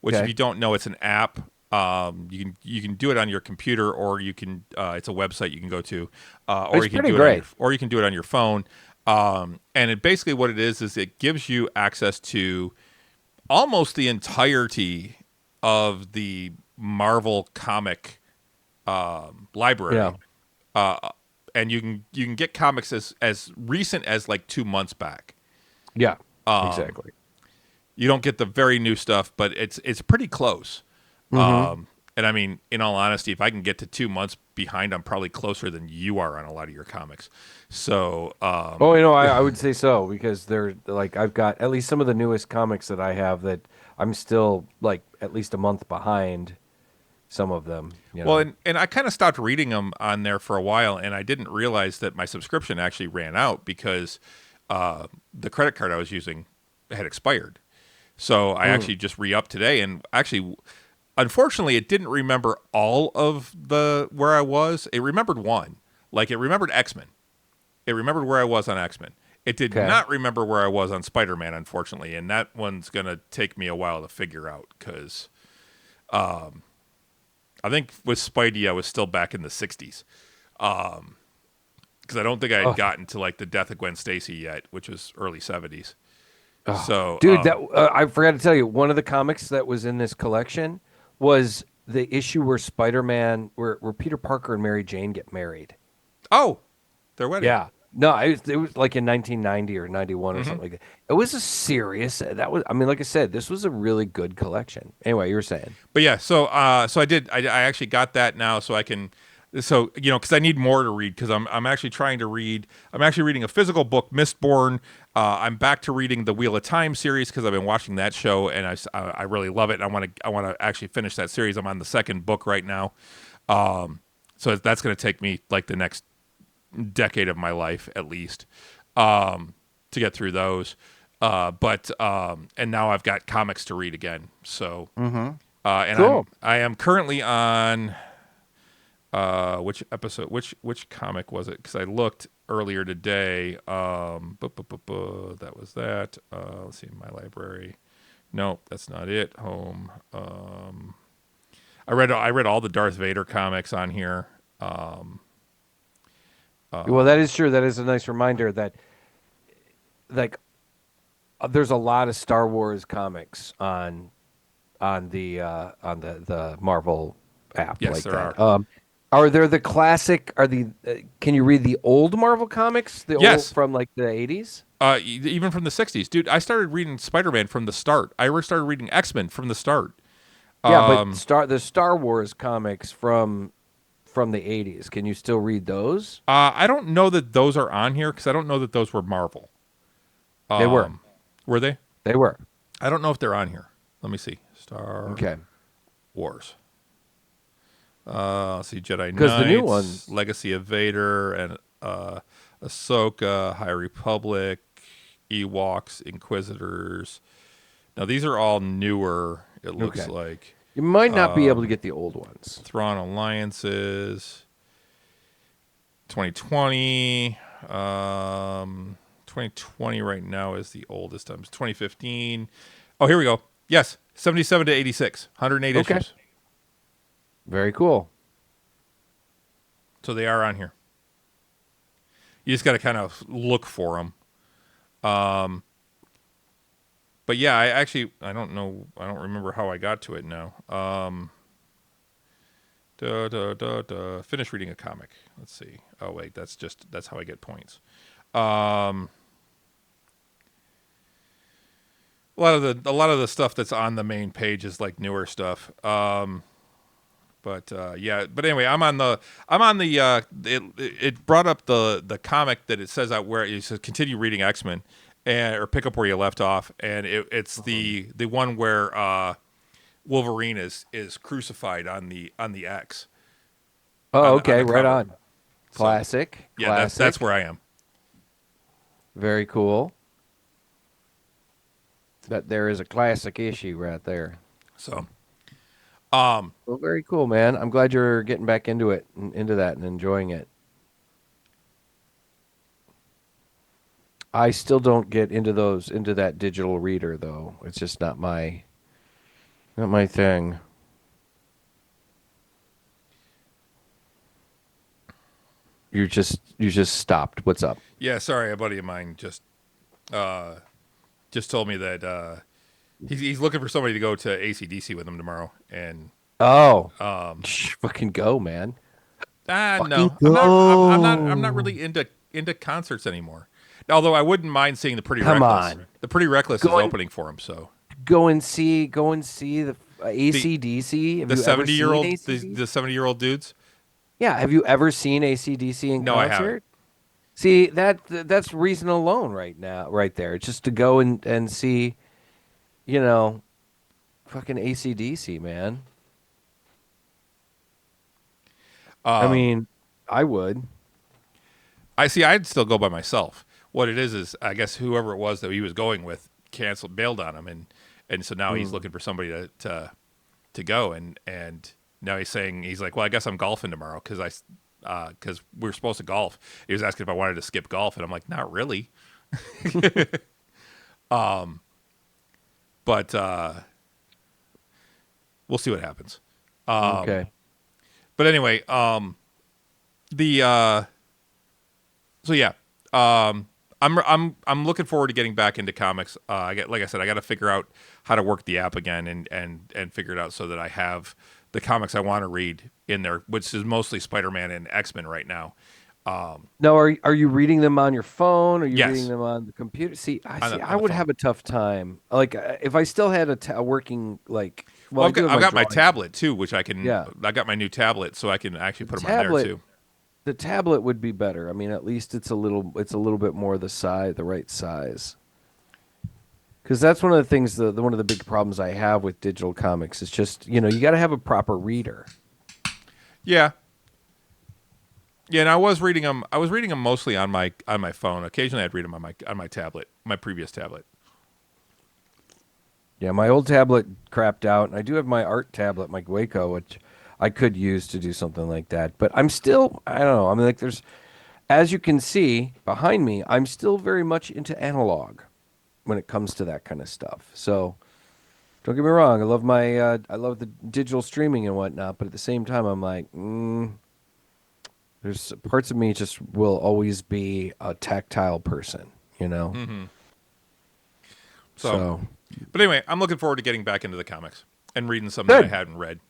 which if Okay. you don't know, it's an app. You can do it on your computer, or you can it's a website you can go to, or It's you can pretty do it on your great. or you can do it on your phone. And it basically what it is it gives you access to almost the entirety of the Marvel comic library. Yeah. And you can get comics as recent as like 2 months back. Yeah. Exactly. You don't get the very new stuff, but it's pretty close. Mm-hmm. And I mean, in all honesty, if I can get to 2 months behind, I'm probably closer than you are on a lot of your comics. So Oh, I would say so because they're like I've got at least some of the newest comics that I have that I'm still like at least a month behind some of them. well, and I kind of stopped reading them on there for a while, and I didn't realize that my subscription actually ran out because the credit card I was using had expired. So I Mm. actually just re-upped today, and actually, unfortunately, it didn't remember all of the where I was. It remembered one, like it remembered X-Men. It remembered where I was on X-Men. It did Okay. not remember where I was on Spider-Man, unfortunately, and that one's gonna take me a while to figure out because I think with Spidey I was still back in the '60s because I don't think I had Oh, gotten to like the death of Gwen Stacy yet, which was early '70s. oh, So dude, that I forgot to tell you, one of the comics that was in this collection was the issue where Spider-Man, where Peter Parker and Mary Jane get married. oh, their wedding. Yeah. No, it was like in 1990 or 91 or Hmm. something like that. It was a serious, that was, I mean, like I said, this was a really good collection. Anyway, you were saying. But yeah, so I actually got that now, so I can, so because I need more to read because I'm actually trying to read. I'm actually reading a physical book, Mistborn. I'm back to reading the Wheel of Time series because I've been watching that show and I really love it. And I want to actually finish that series. I'm on the second book right now, so that's going to take me like the next decade of my life at least to get through those. But and now I've got comics to read again. So and Cool. I am currently on which episode which comic was it? Because I looked earlier today. That was that. Let's see, my library. Nope, that's not it. Home. I read all the Darth Vader comics on here. Well, that is true. That is a nice reminder that, like, there's a lot of Star Wars comics on the Marvel app Yes, like there that. are. Are there the classic? Can you read the old Marvel comics? The old Yes. from like the 80s? Even from the '60s, dude. I started reading Spider-Man from the start. Started reading X-Men from the start. Yeah, but Um, the Star Wars comics from the 80s. Can you still read those? I don't know that those are on here because I don't know that those were Marvel. They were. Were they? They were. I don't know if they're on here. Let me see. Star Okay. Wars. Let's see. Jedi Because the new Knights, ones. Legacy of Vader, and Ahsoka, High Republic, Ewoks, Inquisitors. Now these are all newer. It looks Okay. like You might not be able to get the old ones. Thrawn Alliances. 2020. 2020 right now is the oldest. 2015. Oh, here we go. Yes, 77 to 86, 108 Okay. issues. Very cool. So they are on here. You just got to kind of look for them. But yeah, I don't know. I don't remember how I got to it now. Finish reading a comic. Let's see. Oh wait, that's how I get points. A lot of the stuff that's on the main page is like newer stuff. But yeah. But anyway, it brought up the comic that it says out where it says continue reading X-Men and or pick up where you left off, and it's the one where Wolverine is crucified on the X Oh, on okay. the Right cover. on. Classic. Yeah, that's Classic. where I am. Very cool. That there is a classic issue right there. So Well, very cool, man. I'm glad you're getting back into it, into that, and enjoying it. I still don't get into that digital reader though. It's just not my thing. You just stopped. What's up? Yeah, sorry, a buddy of mine uh, just told me that he's looking for somebody to go to ACDC with him tomorrow, and Oh, fucking go, man. Fucking no, I'm not go. really into concerts anymore. Although I wouldn't mind seeing the Pretty Come Reckless. on. The Pretty Reckless is Go and opening for him, so go and see the the AC/DC. Have the you ever 70 year seen old AC/DC? the 70-year-old dudes. Yeah, have you ever seen AC/DC in No, I haven't. concert? See, that's reason alone right now, right there. Just to go and see, you know, fucking AC/DC, man. I Um, mean, I would. I see. I'd still go by myself. What it is I guess whoever it was that he was going with canceled, bailed on him, and so now he's Mm. looking for somebody to go, and now he's like, well, I guess I'm golfing tomorrow because we were supposed to golf. He was asking if I wanted to skip golf, and I'm like, not really, but we'll see what happens. Okay. But anyway, the so yeah, I'm looking forward to getting back into comics. Like I said, I got to figure out how to work the app again and figure it out so that I have the comics I want to read in there, which is mostly Spider-Man and X-Men right now. Now, are you reading them on your phone? Are you reading Yes, them on the computer? I on the would phone. have a tough time. Like if I still had a working like, well, Well, I do have I've my got my drawing. tablet too, which I can. Yeah, I got my new tablet, so I can actually the put them on there tablet, too. the tablet would be better. I mean, at least it's a little bit more the right size. Because that's one of the things, one of the big problems I have with digital comics is just, you got to have a proper reader. Yeah, yeah. And I was reading them. I was reading them mostly on my phone. Occasionally, I'd read them on my tablet, my previous tablet. Yeah, my old tablet crapped out, and I do have my art tablet, my Waco, which I could use to do something like that. But I don't know. I mean, like, as you can see behind me, I'm still very much into analog when it comes to that kind of stuff. So don't get me wrong, I love the digital streaming and whatnot, but at the same time, I'm like, there's parts of me just will always be a tactile person, you know? So, So but anyway, I'm looking forward to getting back into the comics and reading some that I good. hadn't read.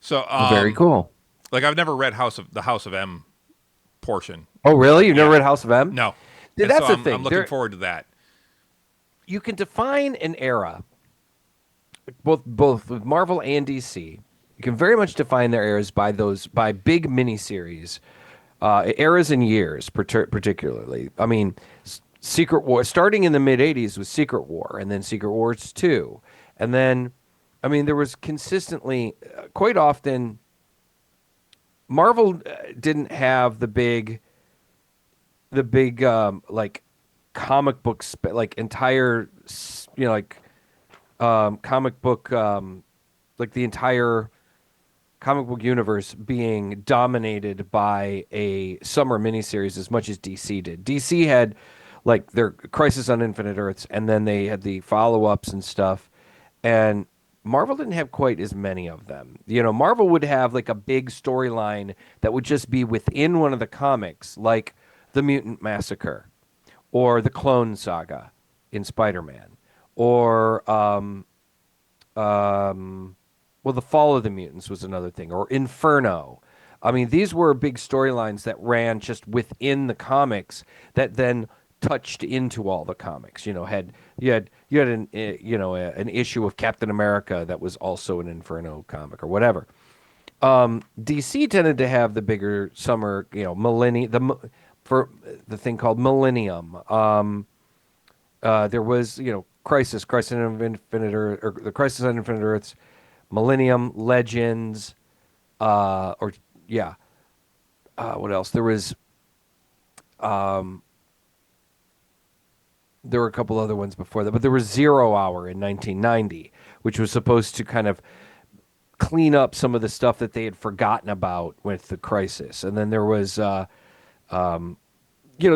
So, Very cool. like I've never read House of M portion. Oh, really? You've never Yeah, read House of M? no, Dude, and so that's the I'm thing. looking forward to that. You can define an era, both with Marvel and DC. You can very much define their eras by big miniseries, eras and years, particularly. I mean, Secret War, starting in the mid '80s with Secret War, and then Secret Wars 2, and then, I mean, there was consistently, quite often, Marvel didn't have the big like comic books like entire like comic book like the entire comic book universe being dominated by a summer miniseries as much as DC did. DC had like their Crisis on Infinite Earths, and then they had the follow-ups and stuff, and Marvel didn't have quite as many of them. Marvel would have like a big storyline that would just be within one of the comics, like the Mutant Massacre or the Clone Saga in Spider-Man, or well, the Fall of the Mutants was another thing, or Inferno. I mean, these were big storylines that ran just within the comics that then touched into all the comics. You had an issue of Captain America that was also an Inferno comic or whatever. DC tended to have the bigger summer, millennium, for the thing called Millennium. There was, Crisis on Infinite Earth, or the Crisis on Infinite Earths, Millennium, Legends, or yeah. What else? There were a couple other ones before that, but there was Zero Hour in 1990, which was supposed to kind of clean up some of the stuff that they had forgotten about with the Crisis, and then there was, there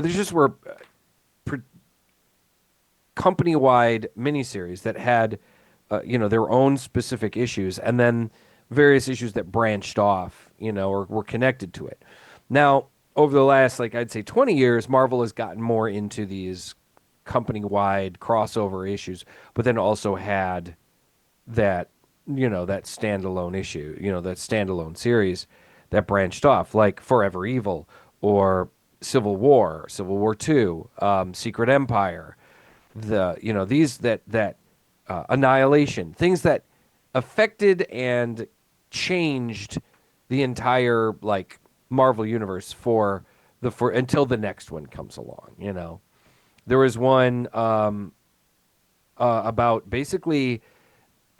just were company-wide miniseries that had, their own specific issues, and then various issues that branched off, or were connected to it. Now, over the last, like I'd say, 20 years, Marvel has gotten more into these company-wide crossover issues, but then also had that, that standalone issue, that standalone series that branched off, like Forever Evil or Civil War, Civil War Two, Secret Empire, these that Annihilation, things that affected and changed the entire like Marvel universe for until the next one comes along. There was one about basically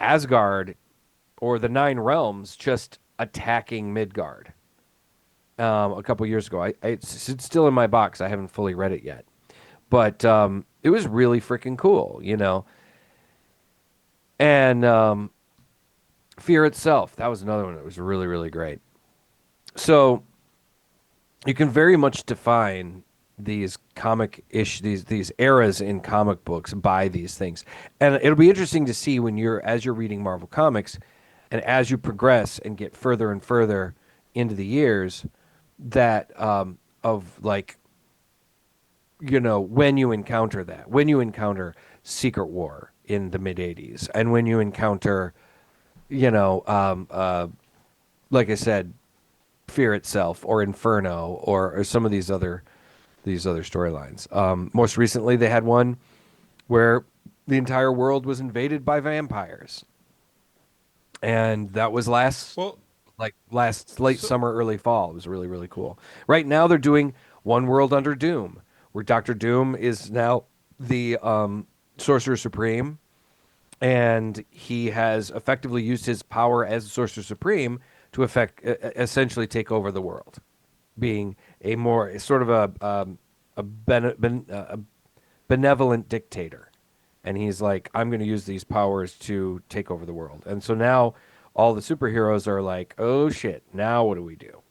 Asgard or the Nine Realms just attacking Midgard a couple years ago. It's still in my box. I haven't fully read it yet, but it was really freaking cool, And Fear Itself, that was another one that was really, really great. So you can very much define these these eras in comic books by these things. And it'll be interesting to see as you're reading Marvel Comics and as you progress and get further and further into the years that of like, when you encounter Secret War in the mid 80s, and when you encounter, like I said, Fear Itself or Inferno or some of these other storylines. Most recently, they had one where the entire world was invaded by vampires, and that was last late summer, early fall. It was really, really cool. Right now, they're doing One World Under Doom, where Doctor Doom is now the Sorcerer Supreme, and he has effectively used his power as Sorcerer Supreme to essentially take over the world, being a more sort of a benevolent dictator. And he's like, I'm going to use these powers to take over the world. And so now all the superheroes are like, oh shit, now what do we do?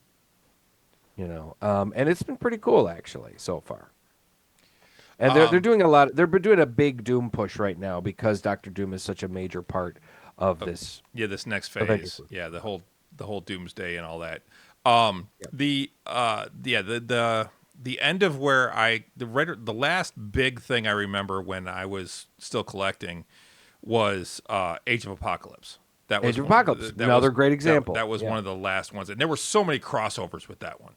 And it's been pretty cool actually so far. And they're doing a lot. They're doing a big Doom push right now because Doctor Doom is such a major part of this. Yeah, this next phase. Avengers. Yeah, the whole Doomsday and all that. The end of where the last big thing I remember when I was still collecting was Age of Apocalypse. That was Age of Apocalypse. Another great example. That was one of the last ones, and there were so many crossovers with that one.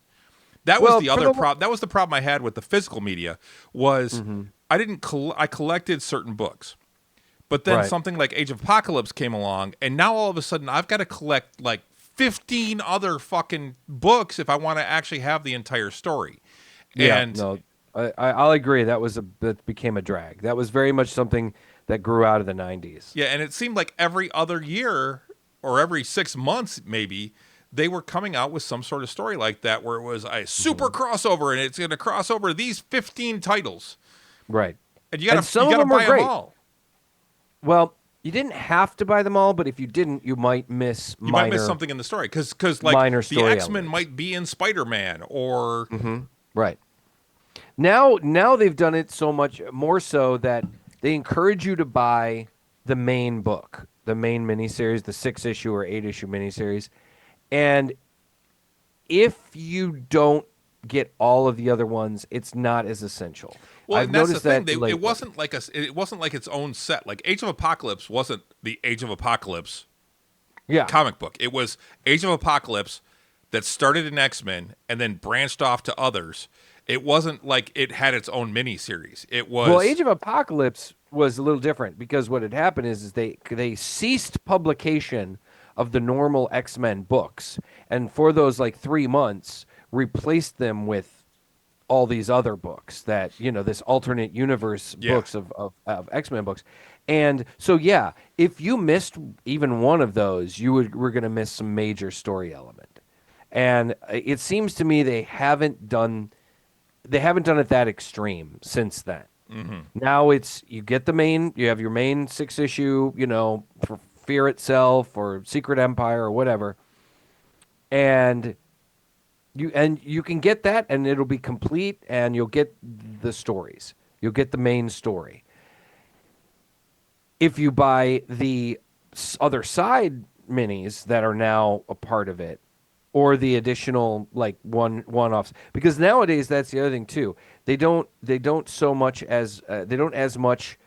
That was the other problem. That was the problem I had with the physical media. Was I didn't I collected certain books, but then something like Age of Apocalypse came along, and now all of a sudden I've got to collect like 15 other fucking books if I want to actually have the entire story. Yeah, And no, I'll agree. That became a drag. That was very much something that grew out of the 90s. yeah, and it seemed like every other year or every 6 months maybe they were coming out with some sort of story like that where it was a super crossover and it's going to cross over these 15 titles. Right. And you got to buy them all. Well, you didn't have to buy them all, but if you didn't, you might miss might miss something in the story because like minor the X-Men might be in Spider-Man or right. Now they've done it so much more so that they encourage you to buy the main book, the main miniseries, the 6-issue or 8-issue miniseries. And if you don't get all of the other ones, it's not as essential. Well, I've and that's noticed the thing. that It wasn't like its own set. Like Age of Apocalypse wasn't the Age of Apocalypse comic book. It was Age of Apocalypse that started in X-Men and then branched off to others. It wasn't like it had its own miniseries. It was Age of Apocalypse was a little different because what had happened is they ceased publication of the normal X-Men books, and for those like 3 months replaced them with all these other books that this alternate universe books of X-Men books. And so if you missed even one of those, were going to miss some major story element. And it seems to me they haven't done it that extreme since then. Now it's you have your main 6-issue, for Fear Itself or Secret Empire or whatever, and you can get that, and it'll be complete, and you'll get the stories. You'll get the main story. if you buy the other side minis that are now a part of it, or the additional like one-offs, because nowadays that's the other thing too. They don't so much as they don't as much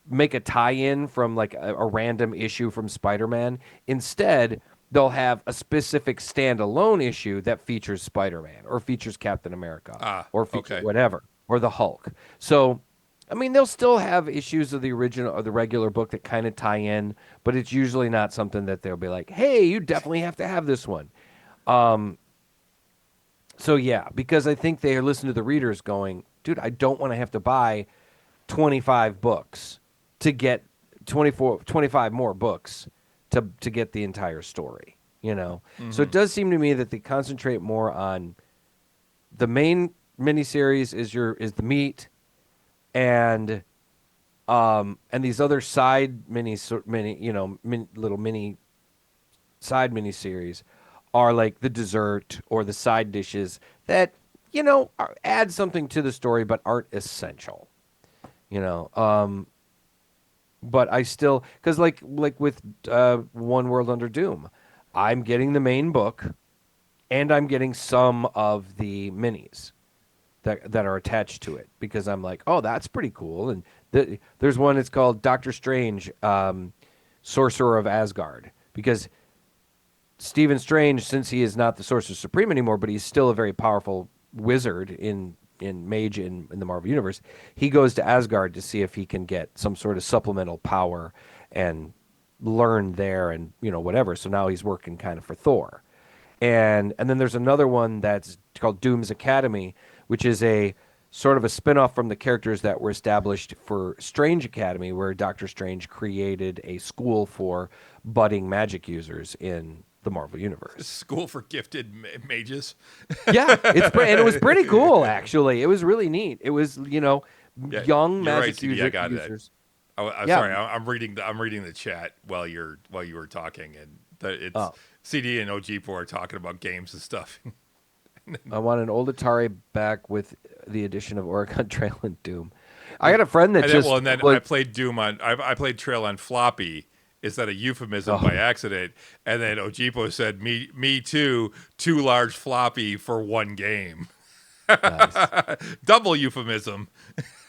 make a tie-in from like a random issue from Spider-Man. Instead, they'll have a specific standalone issue that features Spider-Man or features Captain America or features Okay. whatever or the Hulk. So, I mean, they'll still have issues of the original or the regular book that kind of tie in, but it's usually not something that they'll be like, "Hey, you definitely have to have this one." So yeah, because I think they listen to the readers going, "Dude, I don't want to have to buy 25 books to get 25 more books to get the entire story, you know." So it does seem to me that they concentrate more on the main miniseries is the meat, and these other side little mini side miniseries are like the dessert or the side dishes that add something to the story but aren't essential, you know. But I still, because like with One World Under Doom, I'm getting the main book, and I'm getting some of the minis that are attached to it because I'm like, oh, that's pretty cool. And there's one. It's called Doctor Strange, Sorcerer of Asgard, because Stephen Strange, since he is not the Sorcerer Supreme anymore, but he's still a very powerful wizard in mage in the Marvel universe, he goes to Asgard to see if he can get some sort of supplemental power and learn there and whatever. So now he's working kind of for Thor. And then there's another one that's called Doom's Academy, which is a sort of a spin-off from the characters that were established for Strange Academy, where Doctor Strange created a school for budding magic users in the Marvel universe. School for gifted mages. Yeah, and it was pretty cool actually. It was really neat. It was, Yeah, young you're right, magic CD, I got users. it. I'm Yeah. sorry. I'm reading the chat while you were talking, and it's Oh. CD and Ojipo are talking about games and stuff. I want an old Atari back with the addition of Oregon Trail and Doom. I got a friend that And then I played Doom on. I played Trail on floppy. Is that a euphemism by accident? And then Ojipo said, "Me too. 2 large floppy for 1 game." Nice. Double euphemism.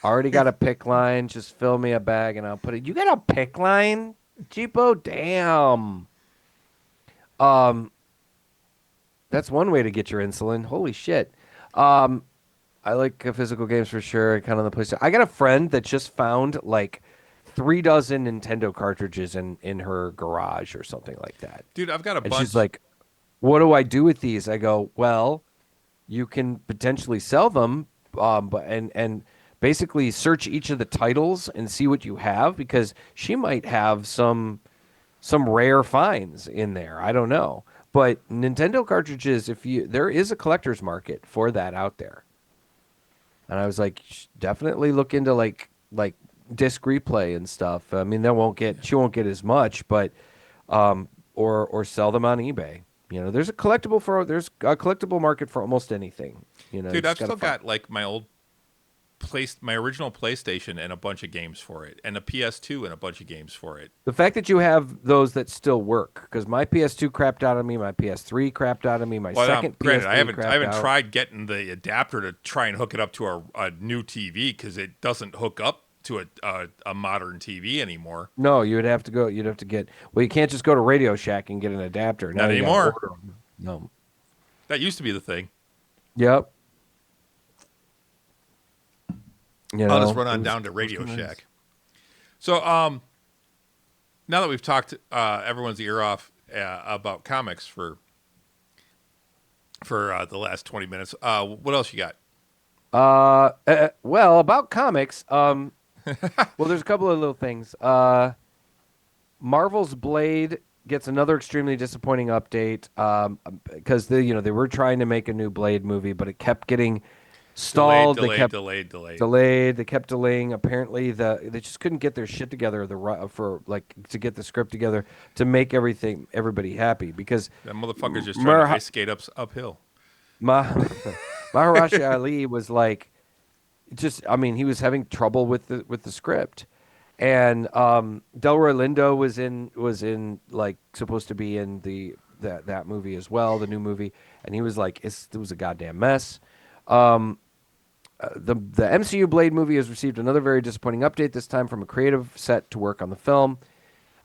Already got a pick line. Just fill me a bag and I'll put it. You got a pick line, Jeepo? Damn. That's one way to get your insulin. Holy shit. I like physical games for sure. Kind of the place. I got a friend that just found like 3 dozen Nintendo cartridges in her garage or something like that. Dude, I've got a And bunch. she's like, "What do I do with these?" I go, "Well, you can potentially sell them, but and basically search each of the titles and see what you have, because she might have some rare finds in there. I don't know, but Nintendo cartridges, there is a collector's market for that out there." And I was like, definitely look into like disc replay and stuff. I mean, she won't get as much, but or sell them on eBay. There's a collectible market for almost anything. Dude, I've still got like my original PlayStation and a bunch of games for it, and a PS2 and a bunch of games for it. The fact that you have those that still work, because my PS2 crapped out on me, my PS3 crapped out on me, my second granted, PS3 I haven't out. tried getting the adapter to try and hook it up to a new TV, because it doesn't hook up to a modern TV anymore. No, you'd have to get. Well, you can't just go to Radio Shack and get an adapter. Not you gotta anymore. order 'em. No. That used to be the thing. Yep. I'll just run on down to Radio Shack. So, now that we've talked everyone's ear off about comics for the last 20 minutes, what else you got? Well, about comics, well, there's a couple of little things. Marvel's Blade gets another extremely disappointing update, because they were trying to make a new Blade movie, but it kept getting stalled. Delayed. Delayed. They kept delaying. Apparently, they just couldn't get their shit together to get the script together to make everybody happy, because that motherfucker's just trying to ice skate uphill. Maharaja Ali was like, he was having trouble with the script, And Delroy Lindo was in like supposed to be in that movie as well, the new movie, and he was like, it was a goddamn mess. The MCU Blade movie has received another very disappointing update, this time from a creative set to work on the film.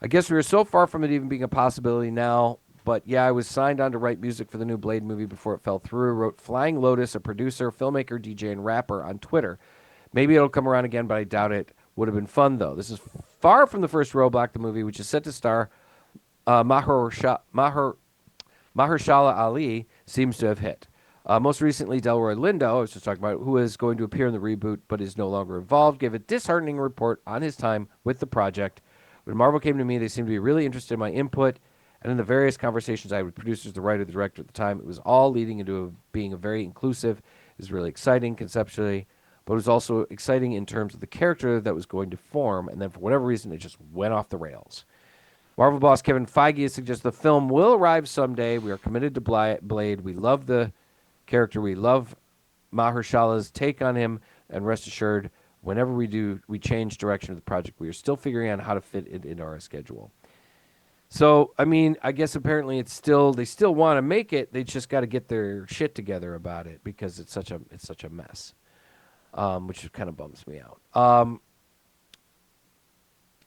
I guess we were so far from it even being a possibility now, but yeah, I was signed on to write music for the new Blade movie before it fell through. Wrote Flying Lotus, a producer, filmmaker, DJ, and rapper, on Twitter. Maybe it'll come around again, but I doubt it. Would have been fun, though. This is far from the first Roadblock, the movie, which is set to star Mahershala Ali, seems to have hit. Most recently, Delroy Lindo, I was just talking about, who is going to appear in the reboot but is no longer involved, gave a disheartening report on his time with the project. When Marvel came to me, they seemed to be really interested in my input, and in the various conversations I had with producers, the writer, the director at the time, it was all leading into being a very inclusive. It was really exciting conceptually, but it was also exciting in terms of the character that was going to form, and then for whatever reason, it just went off the rails. Marvel boss Kevin Feige has suggested the film will arrive someday. We are committed to Blade. We love the character. We love Mahershala's take on him, and rest assured, whenever we do, we change direction of the project. We are still figuring out how to fit it into our schedule. So, I mean, I guess apparently they still want to make it. They just got to get their shit together about it because it's such a mess, which kind of bums me out.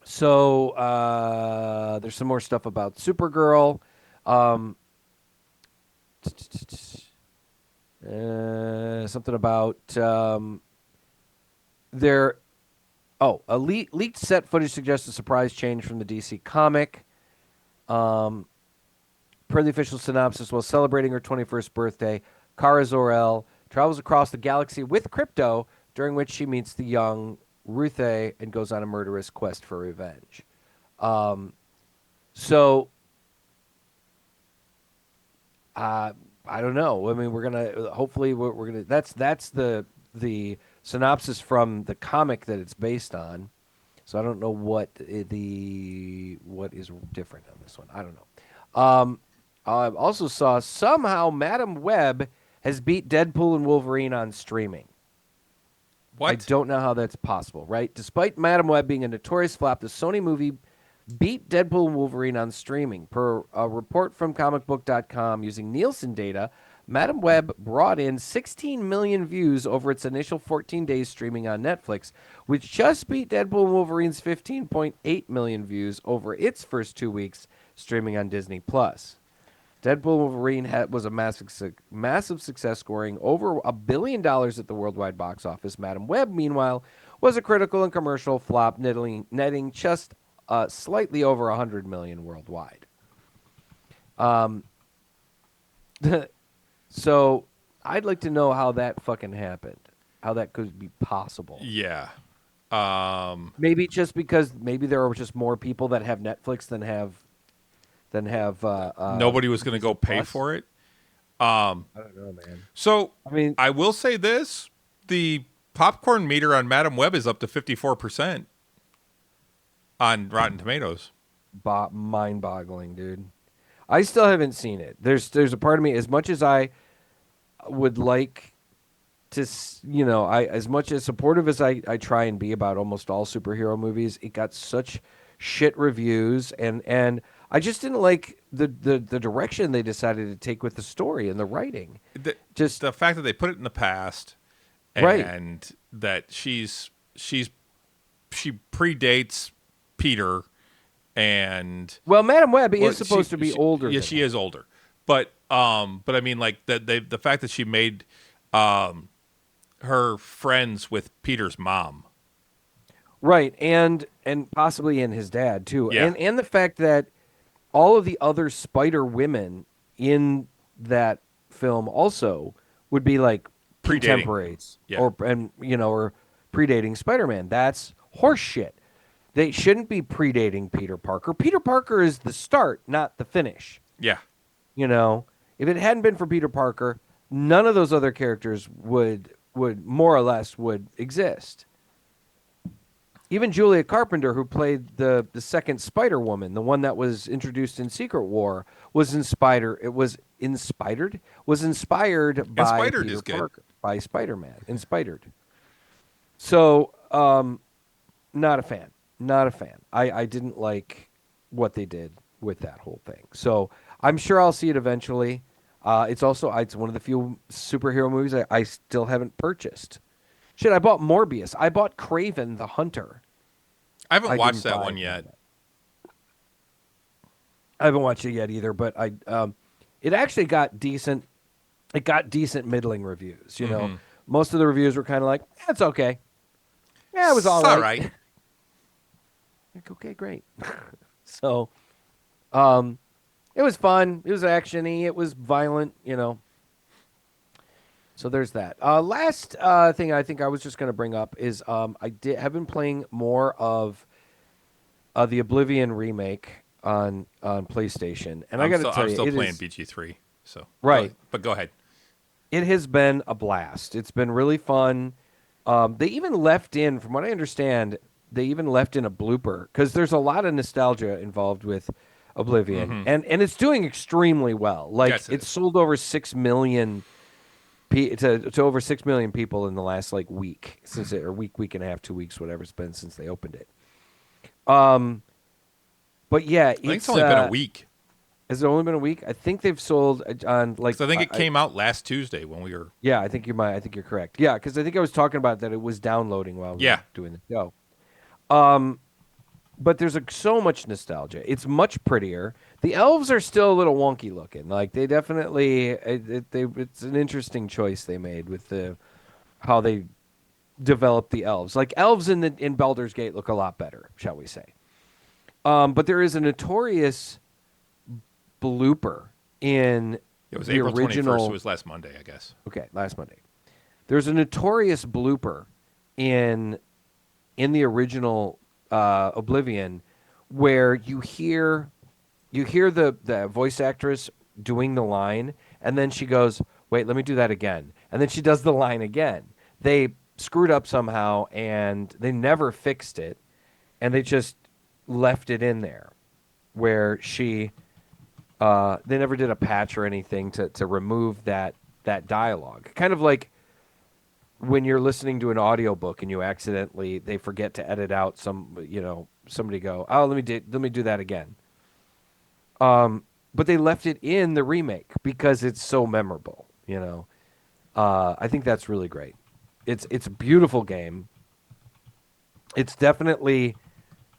So there's some more stuff about Supergirl. Something about their leaked set footage suggests a surprise change from the DC comic. Per the official synopsis, while celebrating her 21st birthday, Kara Zor-El travels across the galaxy with Krypto, during which she meets the young Ruthe and goes on a murderous quest for revenge. So I don't know. I mean, we're gonna. That's the synopsis from the comic that it's based on. So I don't know what is different on this one. I don't know. I also saw somehow Madam Web has beat Deadpool and Wolverine on streaming. What? I don't know how that's possible, right? Despite Madam Web being a notorious flop, the Sony movie beat Deadpool and Wolverine on streaming. Per a report from comicbook.com using Nielsen data, Madam Web brought in 16 million views over its initial 14 days streaming on Netflix, which just beat Deadpool and Wolverine's 15.8 million views over its first 2 weeks streaming on Disney+. Deadpool and Wolverine was a massive success, scoring over $1 billion at the worldwide box office. Madam Web, meanwhile, was a critical and commercial flop, netting just slightly over $100 million worldwide. So I'd like to know how that fucking happened, how that could be possible. Yeah. Maybe just because maybe there are just more people that have Netflix than have nobody was going to go pay for it. I don't know, man. So I mean, I will say this: the popcorn meter on Madam Web is up to 54% on Rotten Tomatoes. Mind-boggling, dude. I still haven't seen it. There's a part of me, as much as I would like to, as much as supportive as I try and be about almost all superhero movies, it got such shit reviews, and I just didn't like the direction they decided to take with the story and the writing. Just the fact that they put it in the past, and right, that she predates Peter, and Madam Web is supposed to be older. Yeah, she is older, but I mean, like the fact that she made her friends with Peter's mom, right, and possibly in his dad too, yeah. and the fact that all of the other Spider women in that film also would be like contemporaries, yeah. or predating Spider-Man. That's horseshit. They shouldn't be predating Peter Parker. Peter Parker is the start, not the finish. Yeah. If it hadn't been for Peter Parker, none of those other characters would more or less would exist. Even Julia Carpenter, who played the second Spider-Woman, the one that was introduced in Secret War, was inspired by Peter Parker, by Spider-Man. Inspired. So, not a fan. Not a fan. I didn't like what they did with that whole thing. So I'm sure I'll see it eventually. It's one of the few superhero movies I still haven't purchased. Shit, I bought Morbius. I bought Craven the Hunter. I haven't I watched didn't that buy one yet. I haven't watched it yet either, but it actually got decent. It got decent middling reviews. You know, most of the reviews were kind of like, it's okay. Yeah, it was all It's right. all right. Like, okay, great. So, it was fun. It was actiony. It was violent. You know. So there's that. Last thing I think I was just going to bring up is have been playing more of the Oblivion remake on PlayStation, and I got to tell I'm you, still it playing is BG3. So right. but go ahead. It has been a blast. It's been really fun. They even left in, from what I understand, they even left in a blooper because there's a lot of nostalgia involved with Oblivion, and it's doing extremely well. Like Yes, it it's is. sold over 6 million to over 6 million people in the last like week or week and a half, 2 weeks, whatever it's been since they opened it. But yeah, I think it's only been a week. has it only been a week? I think they've sold on like. Because I think it came out last Tuesday when we were. Yeah, I think I think you're correct. Yeah, because I think I was talking about that it was downloading while we Yeah. were doing the show. But there's so much nostalgia. It's much prettier. The elves are still a little wonky looking. Like they definitely, it's an interesting choice they made with how they developed the elves. Like elves in Baldur's Gate look a lot better, shall we say? But there is a notorious blooper in It was the April 21st. It original. was last Monday, I guess. Okay, last Monday. There's a notorious blooper in the original Oblivion where you hear the voice actress doing the line, and then she goes, "Wait, let me do that again," and then she does the line again. They screwed up somehow, and they never fixed it, and they just left it in there where they never did a patch or anything to remove that dialogue. Kind of like when you're listening to an audiobook and they forget to edit out somebody go, "Oh, let me do that again." But they left it in the remake because it's so memorable, you know. I think that's really great. It's a beautiful game. It's definitely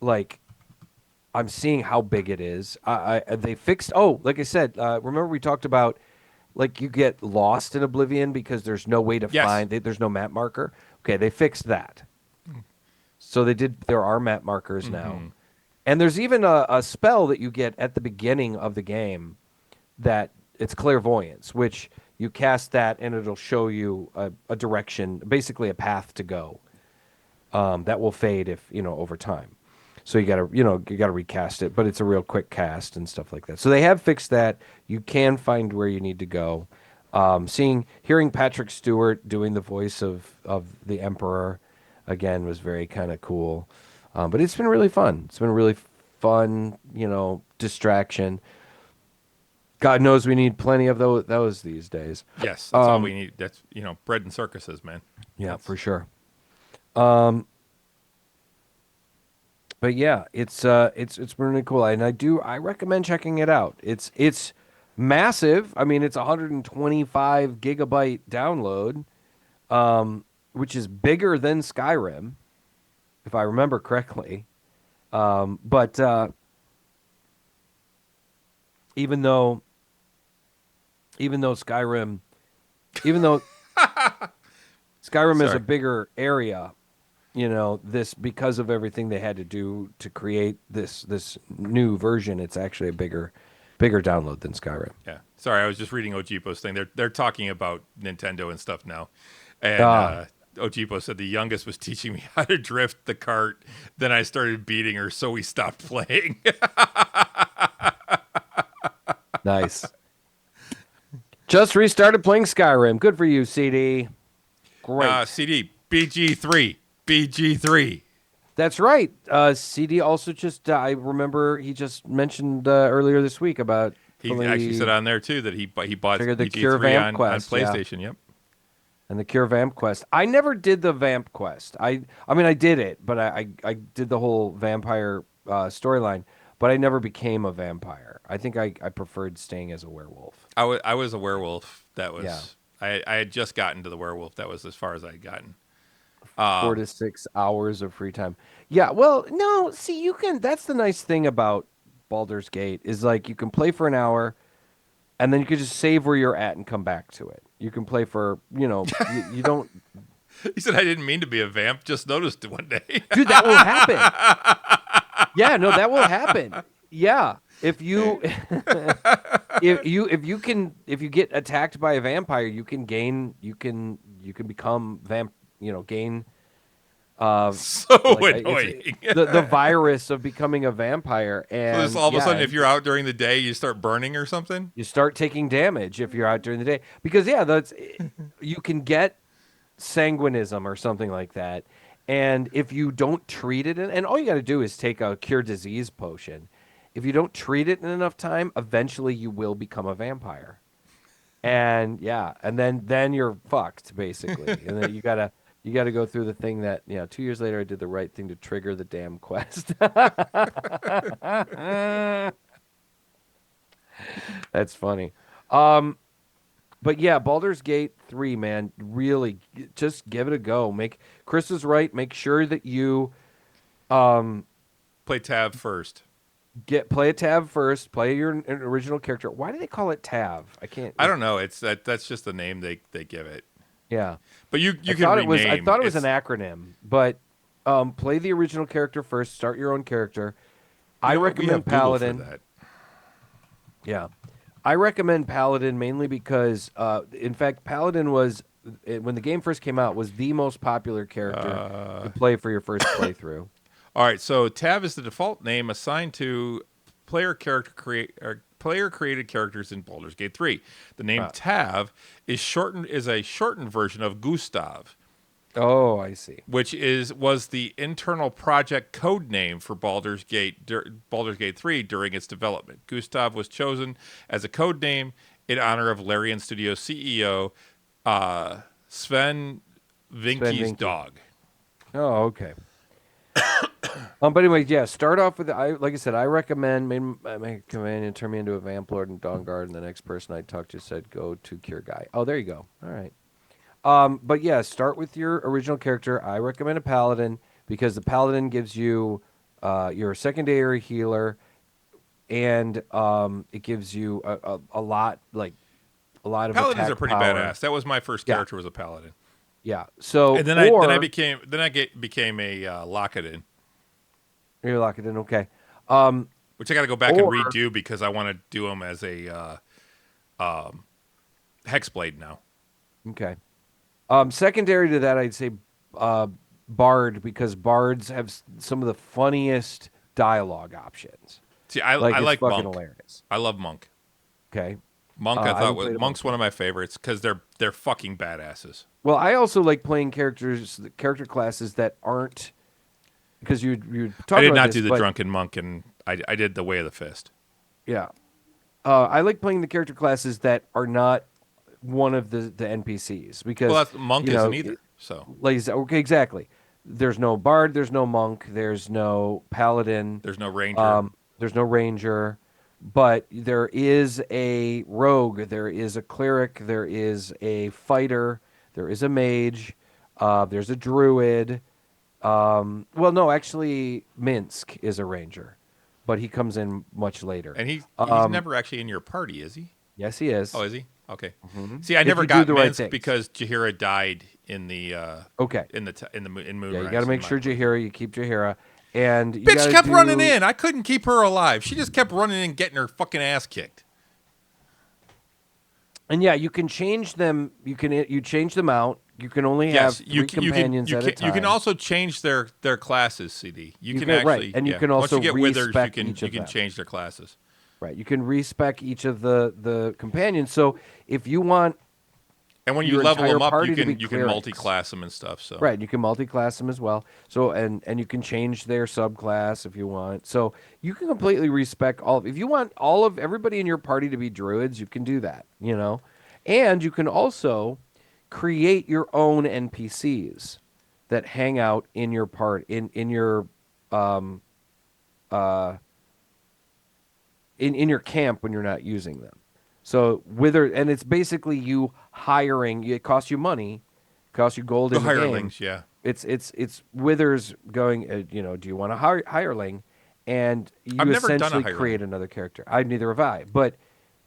like I'm seeing how big it is. They fixed. Oh, like I said, remember we talked about like you get lost in Oblivion because there's no way to Yes. there's no map marker. Okay, they fixed that. So there are map markers now. And there's even a spell that you get at the beginning of the game that it's clairvoyance, which you cast that and it'll show you a direction, basically a path to go. That will fade over time. So you gotta recast it, but it's a real quick cast and stuff like that. So they have fixed that. You can find where you need to go. Hearing Patrick Stewart doing the voice of the Emperor again was very kind of cool. But it's been really fun. It's been really fun, distraction. God knows we need plenty of those these days. Yes, that's all we need. That's bread and circuses, man. Yeah, for sure. But yeah, it's been really cool, and I recommend checking it out. It's massive. I mean, it's 125 gigabyte download, which is bigger than Skyrim, if I remember correctly. But even though Skyrim is a bigger area, this because of everything they had to do to create this new version, it's actually a bigger download than Skyrim. Yeah. Sorry, I was just reading Ojipo's thing. They're talking about Nintendo and stuff now, and Ojipo said the youngest was teaching me how to drift the cart. Then I started beating her, so we stopped playing. Nice. Just restarted playing Skyrim. Good for you, CD. Great. CD BG3. That's right. CD also just I remember he just mentioned earlier this week about He actually said on there too that he bought figured the BG3 Cure Vamp on Quest, PlayStation. Yep. And the Cure Vamp Quest. I never did the Vamp Quest. I mean, I did it, but I did the whole vampire storyline, but I never became a vampire. I think I preferred staying as a werewolf. I was a werewolf. Yeah. I had just gotten to the werewolf. That was as far as I had gotten. 4 to 6 hours of free time. Yeah, well, no, see, you can. That's the nice thing about Baldur's Gate is like you can play for an hour, and then you can just save where you're at and come back to it. You can play for, you don't, He said I didn't mean to be a vamp. Just noticed it one day. dude. That will happen. Yeah, no, that will happen. Yeah, if you, if you get attacked by a vampire, you can become gain So like annoying. the virus of becoming a vampire, So and just all of a sudden, if you're out during the day, you start burning or something. you start taking damage if you're out during the day because that's you can get sanguinism or something like that, and if you don't treat it, and all you got to do is take a cure disease potion. If you don't treat it in enough time, eventually you will become a vampire, and and then you're fucked basically, and then you gotta go through the thing that 2 years later I did the right thing to trigger the damn quest. That's funny. But yeah, Baldur's Gate 3, man, really just give it a go. Chris is right. Make sure that you Play tab first. play a tab first. Play your original character. Why do they call it tab? I can't. I don't know. That's just the name they give it. Yeah, But you I can thought rename. I thought it was an It's- acronym, but play the original character first. Start your own character. I we have recommend Google for Paladin. that. Yeah. I recommend Paladin mainly because, in fact, Paladin was, when the game first came out, was the most popular character to play for your first playthrough. All right, so tab is the default name assigned to player created characters in Baldur's Gate 3. The name Tav is a shortened version of Gustav, Oh, I see. which was the internal project code name for Baldur's Gate 3 during its development. Gustav was chosen as a code name in honor of Larian Studios CEO Sven Vinke's Vinke. dog. Oh, okay. But anyway, yeah, start off with, like I said, I recommend make a companion, turn me into a vamp lord in Dawnguard, and the next person I talked to said go to Cure Guy. Oh, there you go. All right. But yeah, start with your original character. I recommend a paladin because the paladin gives you your secondary healer, and it gives you a lot of Paladins attack are pretty power. badass. That was my first Yeah. character was a paladin. Yeah. So And then I became a Lockadin, you lock it in. Okay. which I got to go back and Or- redo because I want to do him as a Hexblade now. Okay. Secondary to that, I'd say Bard because Bards have some of the funniest dialogue options. See, I It's like fucking Monk. hilarious. I love Monk. Okay. Monk, I I thought haven't was played a Monk's one of my favorites because they're fucking badasses. Well, I also like playing character classes that aren't because you talk I did about not this, do the but- drunken monk, and I did the Way of the Fist. Yeah. I like playing the character classes that are not one of the NPCs because Well, Monk isn't either. So Okay, exactly. There's no bard, there's no monk, there's no paladin, there's no ranger. there's no ranger, but there is a rogue, there is a cleric, there is a fighter, there is a mage, there's a druid. Well, no, actually, Minsk is a ranger, but he comes in much later. and he's never actually in your party, is he? Yes, he is. Oh, is he? Okay. See, I If never you do got the right Minsk things. because Jahira died in the Okay. in Moonrise. Yeah, you got to make sure Jahira, you keep Jahira, and you Bitch gotta kept do- running in. I couldn't keep her alive. She just kept running in, getting her fucking ass kicked. And yeah, you can change them. You change them out. You can only have three companions at a time. You can also change their classes. CD. You can right, actually and you yeah. can Once also you get withers, you respec can each of them. change their classes. Right. You can respec each of the companions. So if you want, And when you your level entire them up, party you to be can clerics. multi-class them and stuff. So right, you can multi-class them as well. So and you can change their subclass if you want. So you can completely respec all. If you want all of everybody in your party to be druids, you can do that. And you can also create your own NPCs that hang out in your in your um, uh, in your camp when you're not using them. So and it's basically you hiring. It costs you money, costs you gold The in the game. hirelings, yeah. It's Withers going. Do you want a hireling? And I've you never done a essentially hireling. create another character. Neither have I, but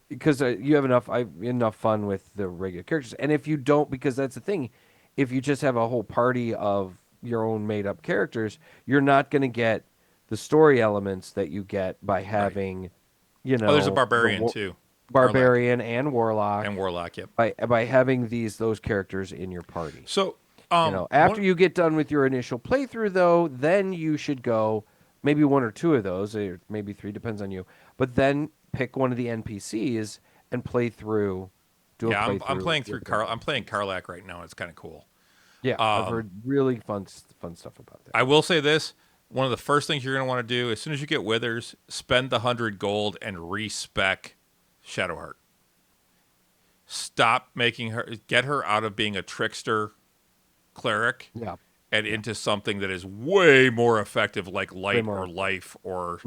because you have enough fun with the regular characters. And if you don't, because that's the thing, if you just have a whole party of your own made up characters, you're not going to get the story elements that you get by Right. having, Oh, there's a the barbarian too. Karlach barbarian and warlock and Warlock, yep. by having those characters in your party. So, After you get done with your initial playthrough, though, then you should go maybe one or two of those, or maybe three, depends on you. But then pick one of the NPCs and play through. Do yeah, a I'm playthrough. playing through Carl. I'm playing Karlach right now. It's kind of cool. Yeah, I've heard really fun stuff about that. I will say this: one of the first things you're going to want to do as soon as you get Withers, spend the 100 gold and respec Shadowheart. Stop making her, get her out of being a trickster cleric, Yeah, and into something that is way more effective, like light more. or life or.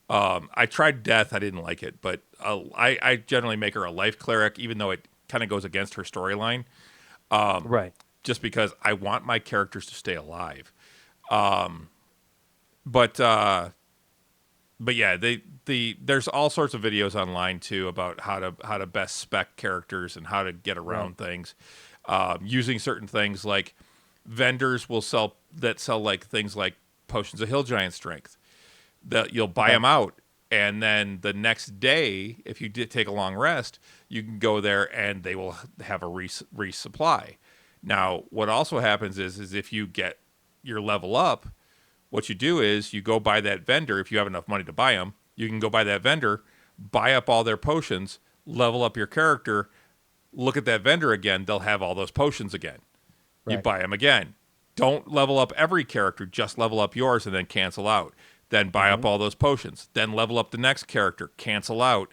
I tried death. I didn't like it, but I generally make her a life cleric, even though it kind of goes against her storyline. Right. Just because I want my characters to stay alive. But yeah, there's all sorts of videos online too about how to best spec characters and how to get around things, using certain things like vendors will sell like things like potions of hill giant strength that you'll buy them out. And then the next day, if you did take a long rest, you can go there and they will have a resupply. Now, what also happens is if you get your level up, what you do is you go buy that vendor. If you have enough money to buy them, you can go buy that vendor, buy up all their potions, level up your character, look at that vendor again. They'll have all those potions again. You Right. buy them again. Don't level up every character, just level up yours and then cancel out. Then buy up all those potions. Then level up the next character, cancel out,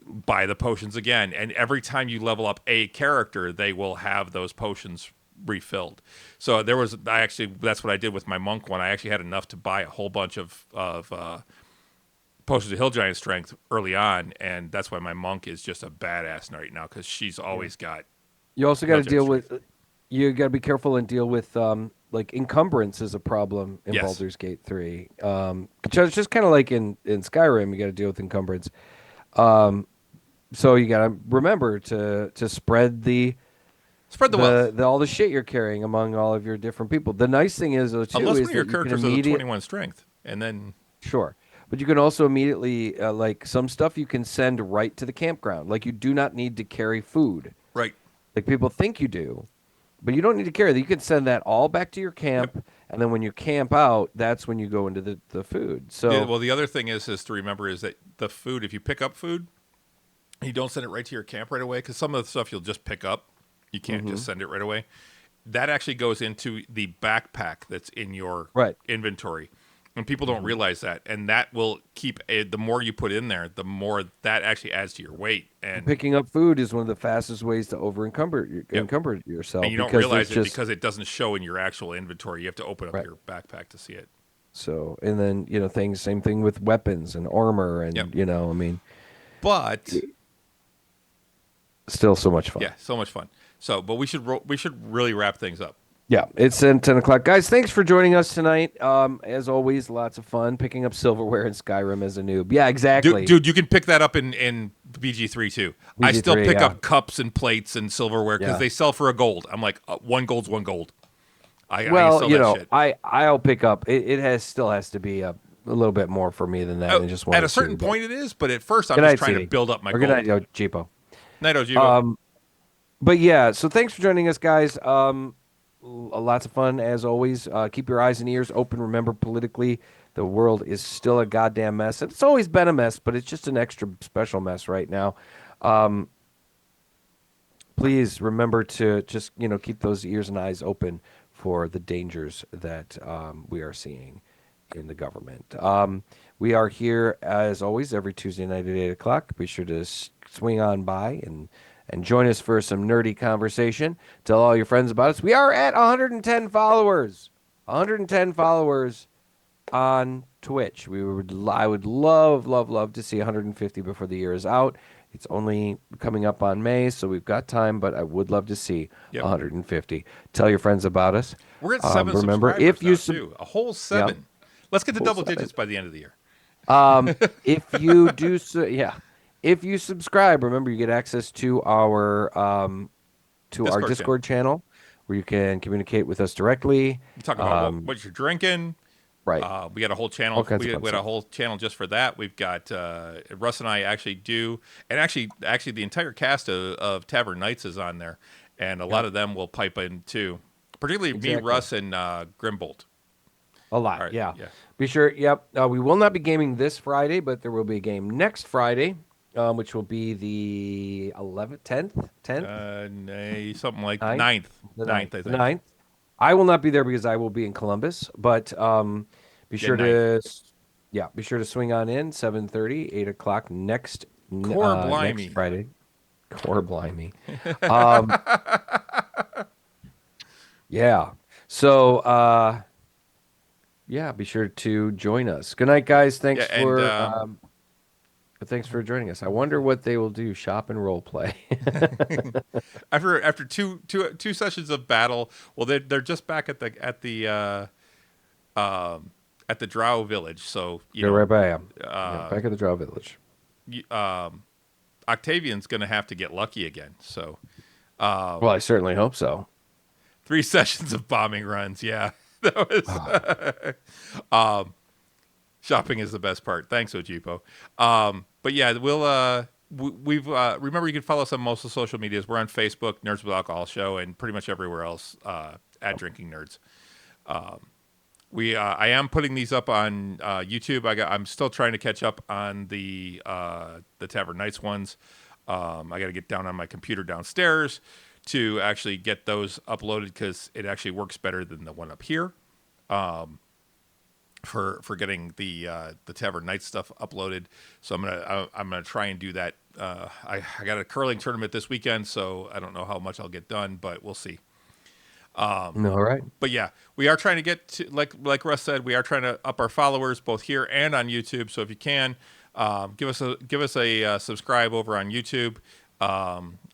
buy the potions again. And every time you level up a character, they will have those potions refilled. So that's what I did with my monk one. I actually had enough to buy a whole bunch of potions of hill giant strength early on, and that's why my monk is just a badass right now because she's always got. You also got to Hill deal giant with. You got to be careful and deal with like encumbrance is a problem in Yes. Baldur's Gate 3. It's just kind of like in Skyrim, you got to deal with encumbrance. So you got to remember to spread Spread the wealth. all the shit you're carrying among all of your different people. The nice thing is, though, too, Unless is one of your that you can characters has a immediately 21 strength, and then sure, but you can also immediately like some stuff you can send right to the campground. Like you do not need to carry food. right. Like people think you do, but you don't need to carry that. You can send that all back to your camp, and then when you camp out, that's when you go into the food. So Well, the other thing is to remember is that the food, if you pick up food, you don't send it right to your camp right away because some of the stuff you'll just pick up. You can't just send it right away. That actually goes into the backpack that's in your inventory. And people don't realize that. And that will keep, the more you put in there, the more that actually adds to your weight. And picking up food is one of the fastest ways to encumber yourself. and you don't realize it because it doesn't show in your actual inventory. You have to open up your backpack to see it. So, and then, same thing with weapons and armor and, I mean. But. Still so much fun. Yeah, so much fun. So, but we should really wrap things up. Yeah, it's 10 o'clock. Guys, thanks for joining us tonight. As always, lots of fun picking up silverware in Skyrim as a noob. Yeah, exactly. Dude, you can pick that up in BG3 too. I still BG3, pick yeah. up cups and plates and silverware because they sell for a gold. I'm like, one gold's one gold. I sell that shit. I'll pick up. It still has to be a little bit more for me than that. And just at a certain point it is, but at first I'm just trying to build up my gold. Good night, Jeepo. Night, Jeepo. But yeah, so thanks for joining us, guys. Lots of fun as always. Keep your eyes and ears open. Remember, politically, the world is still a goddamn mess. It's always been a mess, but it's just an extra special mess right now. Please remember to just keep those ears and eyes open for the dangers that we are seeing in the government. We are here as always every Tuesday night at 8 o'clock. Be sure to swing on by and and join us for some nerdy conversation. Tell all your friends about us. We are at 110 followers. 110 followers on Twitch. I would love to see 150 before the year is out. It's only coming up on May, so we've got time, but I would love to see 150. Tell your friends about us. We're at 7 remember, subscribers if you now, too. A whole 7. Yep. Let's get to Whole double 7. digits by the end of the year. If you do if you subscribe, remember you get access to our Discord channel where you can communicate with us directly. You talk about what you're drinking. Right. We got a whole channel. We had a whole channel just for that. We've got Russ and I actually do, and actually the entire cast of Tavern Nights is on there, and a lot of them will pipe in too. Particularly me, Russ, and Grimbolt. A lot, right, yeah. Be sure. Yep. We will not be gaming this Friday, but there will be a game next Friday, which will be the 11th, 10th, something like 9th. The 9th, I think. The 9th. I will not be there because I will be in Columbus, but be sure to swing on in 7:30, 8 o'clock next Friday. Core blimey. Yeah. So be sure to join us. Good night, guys. Thanks for joining us. I wonder what they will do. Shop and role play. after two sessions of battle, well, they're just back at the Drow village. So you're right by him. Back at the Drow village. Octavian's going to have to get lucky again. So, well, I certainly hope so. 3 sessions of bombing runs. Yeah, that was. Shopping is the best part. Thanks, Ojipo. But yeah, we've remember you can follow us on most of the social medias. We're on Facebook, Nerds with Alcohol Show, and pretty much everywhere else at Drinking Nerds. I am putting these up on YouTube. I'm still trying to catch up on the Tavern Nights ones. I got to get down on my computer downstairs to actually get those uploaded because it actually works better than the one up here. For getting the Tavern Nights stuff uploaded, so I'm gonna try and do that. I got a curling tournament this weekend, so I don't know how much I'll get done, but we'll see. All right. But yeah, we are trying to get to, like Russ said, we are trying to up our followers both here and on YouTube. So if you can, give us a subscribe over on YouTube.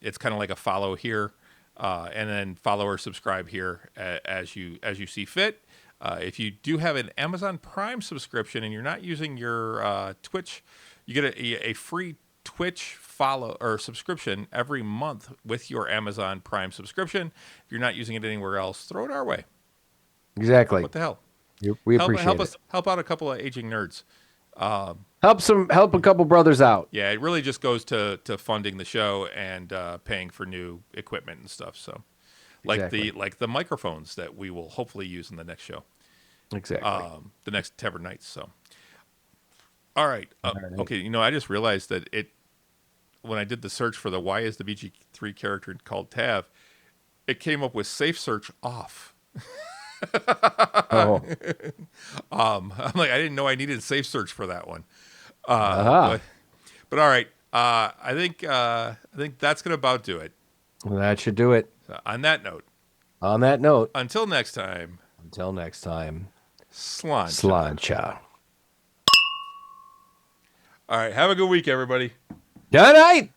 It's kind of like a follow here, and then follow or subscribe here as you see fit. If you do have an Amazon Prime subscription and you're not using your Twitch, you get a free Twitch follow or subscription every month with your Amazon Prime subscription. If you're not using it anywhere else, throw it our way. Exactly. What the hell? We appreciate it. Help out a couple of aging nerds. Help a couple brothers out. Yeah, it really just goes to funding the show and paying for new equipment and stuff. So, like the microphones that we will hopefully use in the next show. Exactly. The next Tavern Nights. So, all right. Okay. I just realized that when I did the search for the why is the BG3 character called Tav, it came up with safe search off. Oh. I'm like, I didn't know I needed safe search for that one. But all right. I think that's gonna about do it. That should do it. So on that note. Until next time. Slancha. All right. Have a good week, everybody. Good night.